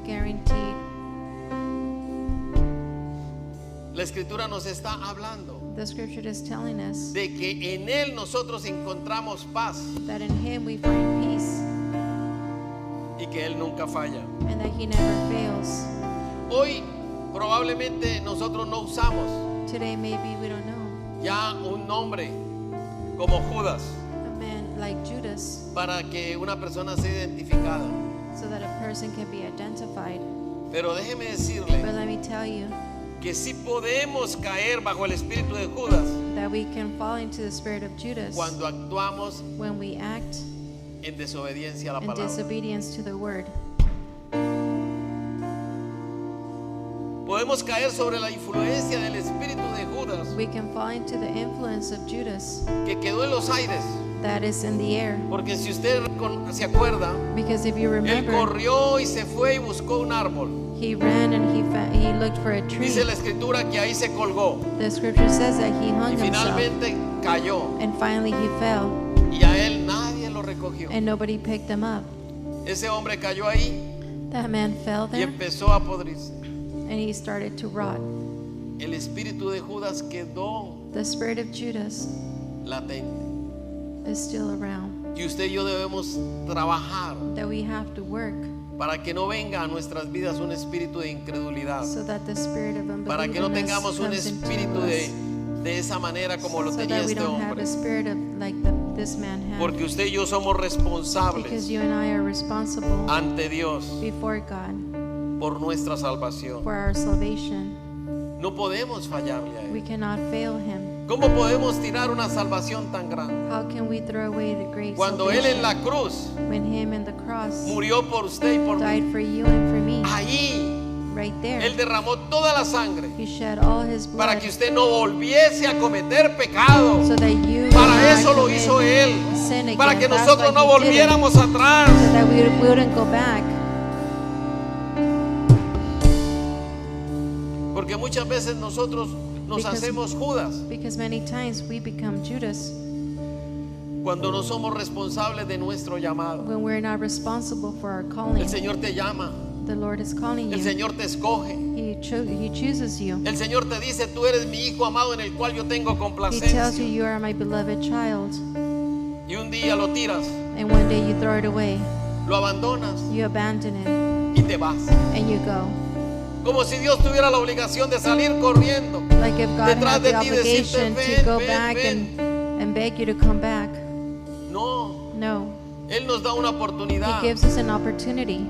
guaranteed. La Escritura nos está hablando The scripture is telling us de que en Él nosotros encontramos paz that in Him we find peace y que Él nunca falla. and that He never fails. Hoy probablemente nosotros no usamos Today maybe we don't know ya un nombre como Judas a man like Judas para que una persona sea identificada. so that a person can be identified. Pero déjeme But decirle let me tell you que sí podemos caer bajo el espíritu de Judas that we can fall into the spirit of Judas cuando actuamos when we act en desobediencia a la in palabra. disobedience to the word. Podemos caer sobre la influencia del espíritu de Judas We can fall into the influence of Judas que quedó en los aires. that is in the air. Porque si usted se acuerda, Because if you él remember, corrió y se fue y buscó un árbol. he ran and he looked for a tree. Dice la escritura que ahí se colgó The scripture says that he y hung himself finalmente cayó and finally he fell y a él nadie lo recogió. and nobody picked him up. Ese hombre cayó ahí That man fell y there empezó a podrirse. and he started to rot. El espíritu de Judas quedó The spirit of Judas latente. is still around. Y usted y yo debemos trabajar That we have to work para que no venga a nuestras vidas un espíritu de incredulidad, so that the spirit of para que no unbelievers tengamos un comes into espíritu us, de esa manera como lo so tenía that we este don't have hombre. a spirit of like the this man had. Porque usted y yo somos Because responsables you and I are responsible ante Dios before God por nuestra salvación. for our salvation. No podemos fallarle a We Él. cannot fail Him. ¿Cómo podemos tirar una salvación tan grande? How can we throw away the great Cuando Él en salvation la cruz when Him in the cross murió por usted y por mí. died for you and for me? Ahí Right there, Él derramó toda la sangre He shed all His para blood que usted no volviese a cometer pecado. so that you Para would not eso lo commit hizo Él. sin again. Para que That's nosotros why no He did it, volviéramos atrás. so that we wouldn't go back. Porque muchas veces nosotros nos Because- hacemos Judas Because many times we become Judas cuando no somos responsables de nuestro llamado. when we're not responsible for our calling. El Señor te llama, The Lord is calling el you. Señor te escoge. He chooses you. El Señor te dice, tú eres mi hijo amado en el cual yo tengo He tells you complacencia. you are my beloved child. Y un día lo tiras, And one day you throw it away. lo abandonas You abandon it y te vas. and you go. Como si Dios tuviera la obligación de salir corriendo Like if God detrás had de the ti y decirte, obligation ven, to go ven, back ven. and beg you to come back. No, No. Él nos da una oportunidad He gives us an opportunity.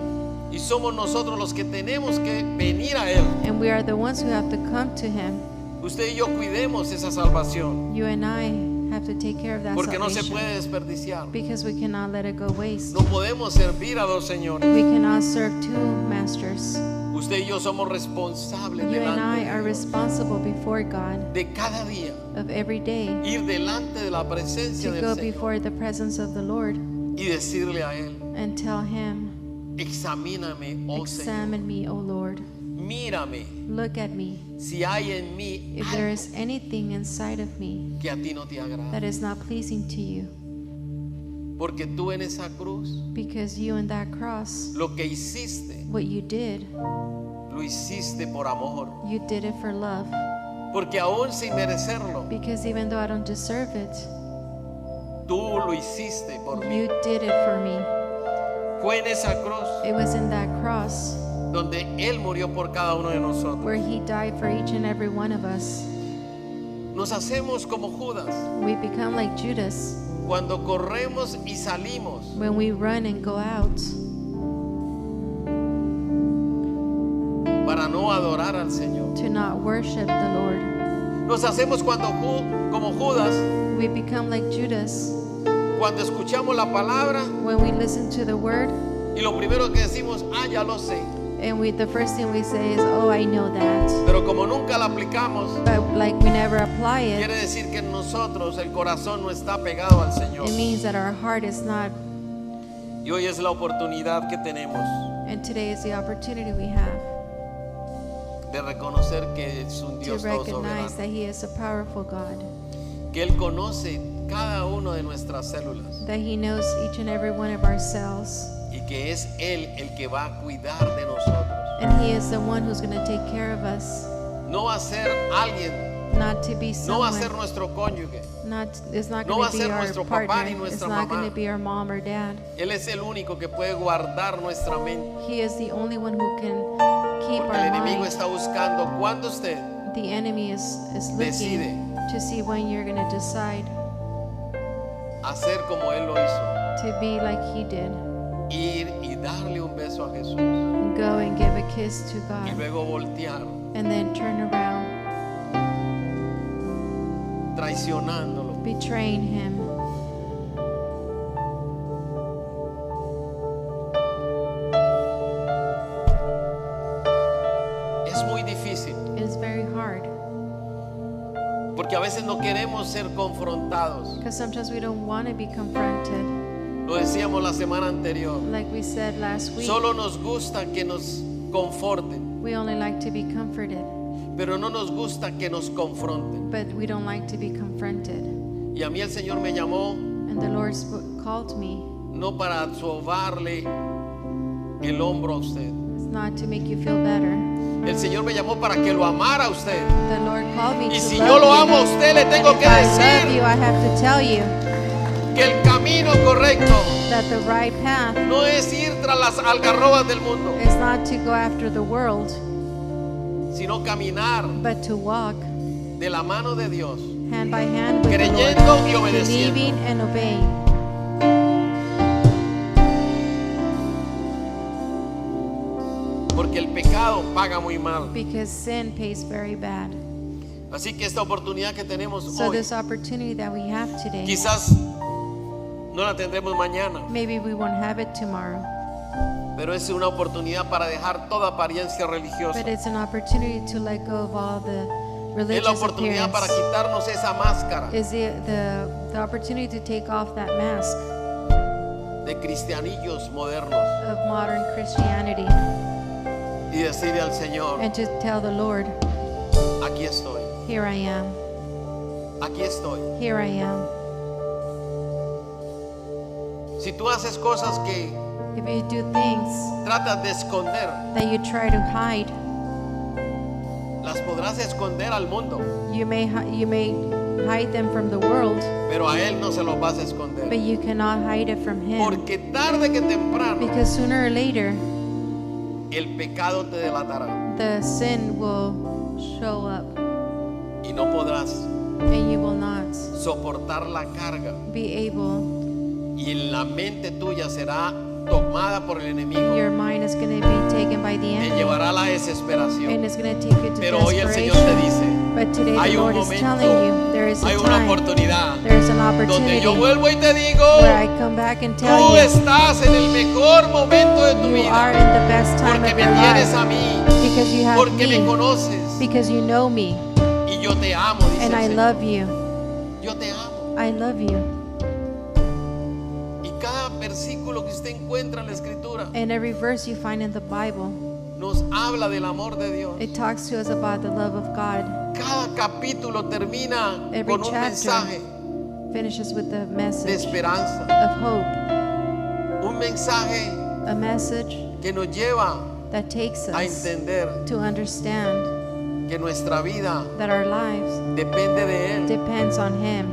y somos nosotros los que tenemos que venir a Él. And we are the ones who have to come to Him. Usted y yo cuidemos esa salvación You and I have to take care of that porque no se salvation. puede desperdiciar. Because we cannot let it go waste. No podemos servir a dos señores. We cannot serve two masters. Usted y yo somos responsables You and I delante are de Dios. responsible before God De cada día of every day ir delante de la presencia to del go Señor before the presence of the Lord y decirle a Él, and tell Him, examíname, oh Señor, examine me, O Lord. mírame Look at me. si hay en mí If there algo is anything inside of me que a ti no te agrada. that is not pleasing to you, Porque tú en esa cruz, because you in that cross, lo que hiciste, what you did, lo hiciste por amor. you did it for love. Porque aún sin merecerlo, Because even though I don't deserve it, tú lo hiciste por mí. you did it for me. Fue en esa cruz It was in that cross donde Él murió por cada uno de nosotros. where He died for each and every one of us. Nos hacemos como Judas We become like Judas cuando corremos y salimos when we run and go out para no adorar al Señor. to not worship the Lord. Nos hacemos cuando como Judas We become like Judas cuando escuchamos la palabra when we listen to the word y lo primero que decimos, ya lo sé. and the first thing we say is, oh, I know that. Pero como nunca la aplicamos, But like we never apply it, quiere decir que en nosotros el corazón no está pegado al Señor. it means that our heart is not. Y hoy es la oportunidad que tenemos And today is the opportunity we have de reconocer que es un to Dios todo recognize soberano, that He is a powerful God, que Él conoce cada una de nuestras células that He knows each and every one of our cells, y que es Él el que va a cuidar de nosotros. and He is the one who's going to take care of us, No va a ser alguien, not to be no va a ser someone. nuestro cónyuge. It's not No going va a to be ser our nuestro papá partner. ni It's nuestra not going mamá. to be our mom or dad. Él es el único que puede guardar nuestra mente. He is the only one who can keep Porque el our enemigo mind. está buscando cuando usted The enemy is Decide. looking to see when you're going to decide hacer como Él lo hizo. to be like He did. Ir y darle un beso a Jesús Go and give a kiss to y God luego voltear and then turn around, traicionándolo. betraying Him. Es muy difícil It is very hard porque a veces no queremos ser confrontados. because sometimes we don't want to be confronted. Lo decíamos la semana anterior. Like we said last week, Solo nos gusta que nos conforten, we only like to be comforted, pero no nos gusta que nos confronten. but we don't like to be confronted. Y a mí el Señor me llamó And the Lord called me. no para sobarle el hombro a usted. It's not to make you feel better. El Señor me llamó para que lo amara a usted. The Lord called me Y to si love yo lo you. amo a usted, le tengo And que if I love decir you, I have to tell you que el camino correcto that the right path no es ir tras las algarrobas del mundo, is not to go after the world, sino caminar but to walk de la mano de Dios hand by hand with the creyendo y Lord, obedeciendo. believing and obeying. Porque el pecado paga muy mal. Because sin pays very bad. Así que esta oportunidad que tenemos So hoy, this opportunity that we have today, quizás no la tendremos mañana, maybe we won't have it tomorrow, pero es una oportunidad para dejar toda apariencia religiosa. but it's an opportunity to let go of all the Es la religious oportunidad para appearance. quitarnos esa máscara Is the opportunity to take off that mask de cristianillos modernos of modern Christianity y decirle al Señor, and to tell the Lord, aquí estoy, here I am, aquí estoy. here I am. Si tú haces cosas que If you do things tratas de esconder, that you try to hide, las podrás esconder al mundo, you may hide them from the world, pero a Él no se los vas a but esconder. you cannot hide it from Him. Porque tarde que temprano Because sooner or later, el pecado te delatará the sin will show up y no podrás and you will not soportar la carga be able, y la mente tuya será tomada por el enemigo, your mind is going to be taken by the te enemy llevará a la and desesperación. it's going to take you to Pero hoy el Señor te desperation. dice, But today hay the un Lord is momento, telling you there is a hay una time, oportunidad there is an donde opportunity yo vuelvo y te digo, where I come back and tell tú you estás en el mejor momento de tu you are vida, in the best time porque of me your tienes life a mí, because you have porque me me, conoces because you know me y yo te amo, dice and el I Señor. love you. Yo te amo. I love you. Y cada versículo que usted encuentra en la Escritura And every verse you find in the Bible, nos habla del amor de Dios. it talks to us about the love of God. Cada capítulo termina Every con un chapter mensaje finishes with the de message esperanza, of hope, un mensaje a message que nos lleva that takes a us entender to understand que nuestra vida that our lives depende de Él depends on Him,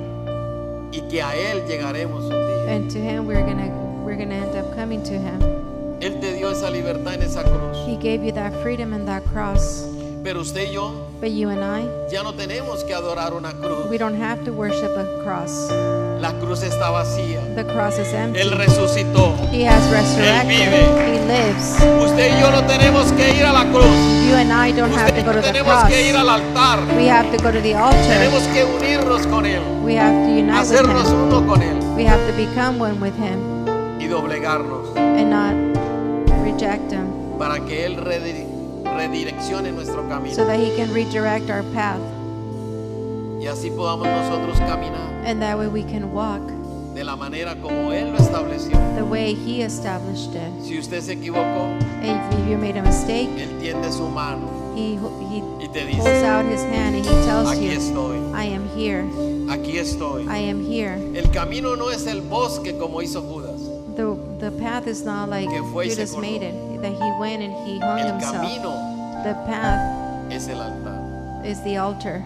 y que a Él llegaremos un día. and to Him we're gonna end up coming to Him. Él te dio esa libertad en esa cruz, He gave you that freedom in that cross, pero usted y yo but you and I, ya no tenemos que adorar una cruz. we don't have to worship a cross. La cruz está vacía. The cross is empty. Él resucitó. He has resurrected. vive. He lives. Usted y yo no tenemos que ir a la cruz. You and I don't have Usted to y go yo to the tenemos cross. que ir al altar. We have to go to the altar. Tenemos que unirnos con Él, We have to unite with hacernos Him. uno con Él We have to become one with Him y doblegarnos and not reject Him, para que Él redireccione nuestro camino so that He can redirect our path, y así podamos nosotros caminar and that way we can walk de la manera como Él lo estableció. the way He established it. Si usted se equivocó, And if you made a mistake, Él tiende su mano He y te pulls dice, out His hand and He tells aquí you, estoy, I am here. aquí estoy. I am here. El camino no es el bosque como hizo Judas. The path is not like Que fue y se Judas colgó. made it, that he went and he hung El himself. camino The path es el altar. is the altar.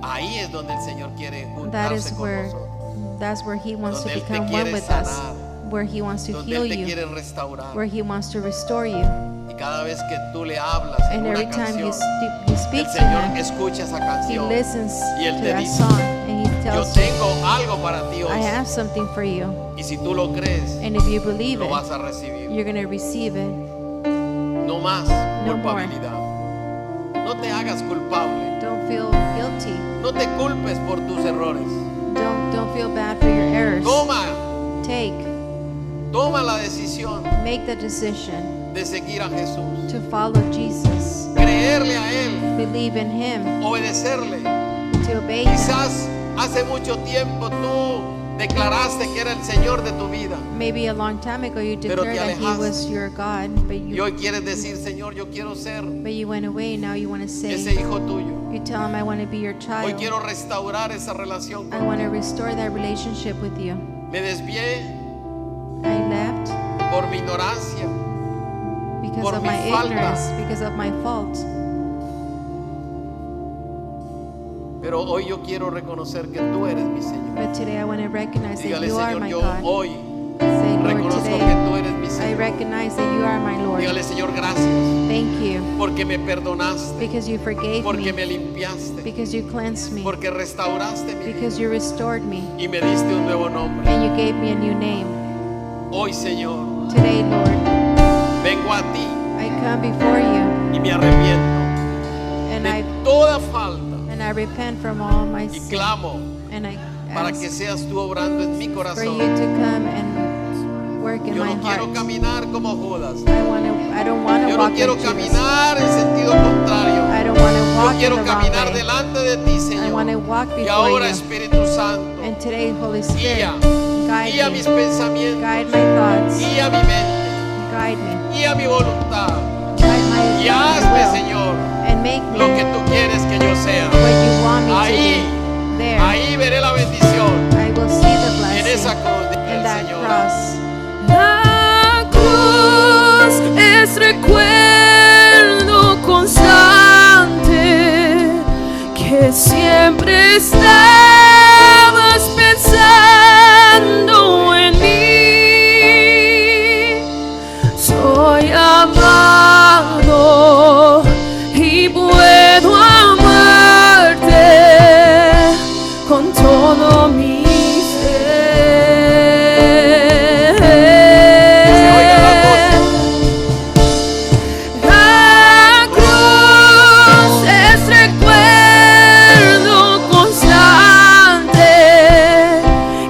Ahí es donde el Señor quiere That is juntarse con where nosotros, that's where He wants to Donde Él te become quiere one with us, sanar. where He wants to donde heal Él te you, quiere restaurar. where He wants to restore you. Y cada vez que tú le hablas en And una every time you, canción, you el speak to Señor Him, escucha esa He canción. listens Y Él to te that dice, song and He Yo tells you, tengo algo para ti I hoy. have something for you. Y si tú lo crees, And if you believe lo it, vas a recibir. you're going to receive it. No más No more. culpabilidad. No te hagas culpable. Don't feel guilty. No te culpes por tus errores. Don't feel bad for your errors. Toma la decisión Make the decision de seguir a Jesús. to follow Jesus, Creerle a Él. believe in Him, Obedecerle. to obey Him. Quizás hace mucho tiempo tú declaraste que era el Señor de tu vida. Maybe a long time ago you Pero te declared that He alejaste. was your God, but Y hoy quieres decir, Señor, yo quiero ser you went away. Now you want to ese say, hijo tuyo. you tell Him, I want to be your Hoy child. quiero restaurar esa relación. I want to restore that relationship with you. Me desvié I left por mi ignorancia. because Por of mi my falta. ignorance, because of my fault. Pero hoy yo quiero reconocer que tú eres mi Señor. But today I want to recognize that Dígale, you are Señor, my yo God. hoy Say, Lord, reconozco que today tú eres mi I recognize that you are my Lord. Dígale, Señor, gracias Thank you porque me perdonaste, because you forgave porque me me, limpiaste, because you cleansed me, porque restauraste mi vida because you restored me, y me diste un nuevo nombre. and you gave me a new name. Hoy, Señor, Today, Lord, vengo a ti I come before you y me arrepiento and de toda falta I repent from all my y sin, clamo and I para que ask seas tú obrando en mi for corazón. you to come and work in Yo my no quiero heart. caminar como Judas. I don't want to Yo no walk quiero like Judas. caminar en sentido contrario. I don't want to Yo walk in quiero the wrong caminar way. delante de ti, I want to Señor. walk Y before ahora, you. Espíritu Santo, And today, Holy Spirit, guía, guide guía mis me, pensamientos, guide my thoughts, guía mi mente, guide me, guía mi voluntad guide my y hazme, will, Señor, and make me lo que tú quieres que yo sea. what you want me Ahí, to be. There, ahí veré la bendición I will see the en esa blessing cruz in del that Señor. cross. La cruz es recuerdo constante que siempre estabas pensando en mí. Soy amado y puedo amarte con todo mi La cruz es recuerdo constante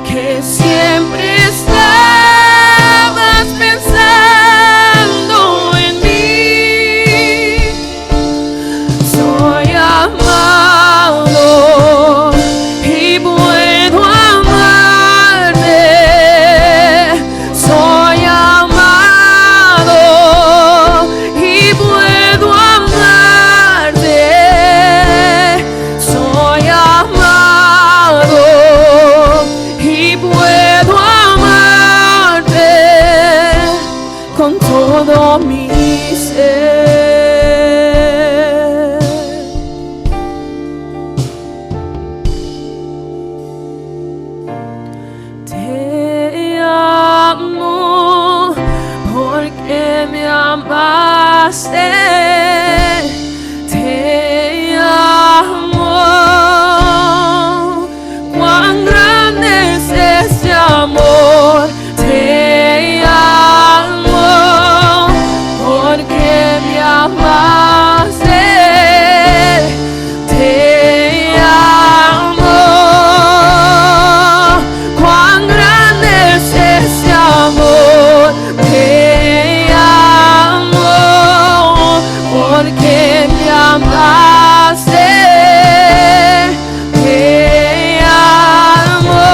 que siempre estabas pensando en mí. Soy amado y puedo amarte. Soy amado y puedo amarte. Soy amado y puedo amarte con todo mi ser. Te amo porque me amaste. Te amo. Cuán grande es este amor. Te amo porque me amaste. Te amo. Cuán grande es este amor. Te amo porque me amaste. Te amo.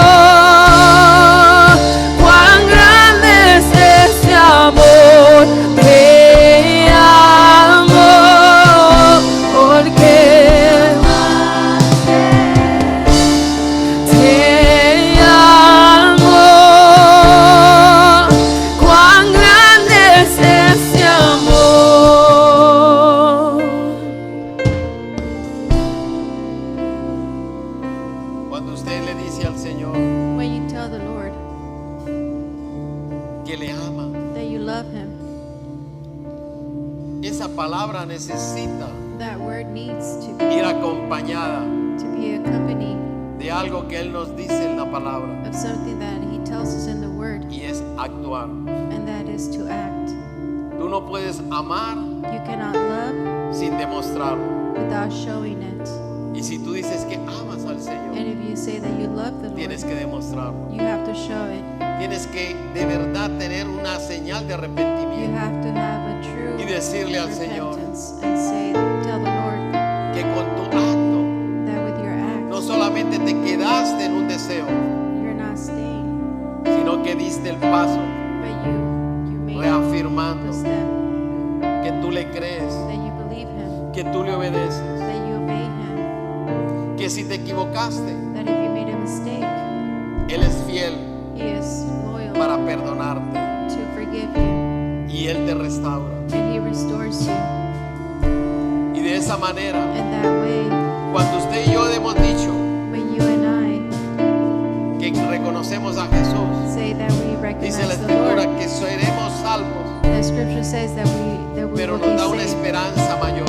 Cuán grande es este amor. Te amo porque te amo. Cuán grande es este amor. Cuando usted le dice al Señor When you tell the Lord que le ama, that you love Him, esa palabra necesita that word needs to ir acompañada be accompanied de algo que Él nos dice en la palabra of something that He tells us in the Word, y es actuar. and that is to act. Tú no puedes amar You cannot love sin demostrarlo. without showing it. Y si tú dices que amas al And Señor, if you say that you love the tienes Lord, que demostrarlo. you have to show it. Tienes que de verdad tener una señal de You arrepentimiento have to have a true y decirle al Señor repentance and say, tell the Lord que con tu acto that with your no act, solamente te quedaste en un deseo, you're not staying, sino que diste el paso but you made reafirmando the step, que tú le crees, that you believe Him, que tú le obedeces, that you obey Him, que si te equivocaste, that if you made a mistake, Él es fiel He is loyal para perdonarte to forgive you, y Él te restaura. and He restores you. Y de esa manera, In that way, cuando usted y yo hemos dicho when you and I que reconocemos reconocemos a Jesús. say that we Dice la recognize the Lord. Escritura que seremos salvos, The scripture says that we pero will nos da be una saved. esperanza mayor.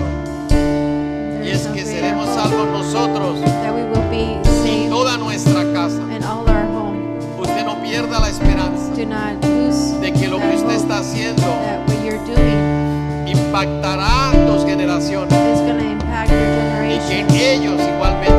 There Y is es no que greater seremos hope salvos nosotros that we will be y saved toda nuestra casa. in all our home. Usted no pierda la esperanza Do not lose de que lo que that usted hope está haciendo that what you're doing impactará tus generaciones is going to impact your y generation. que ellos igualmente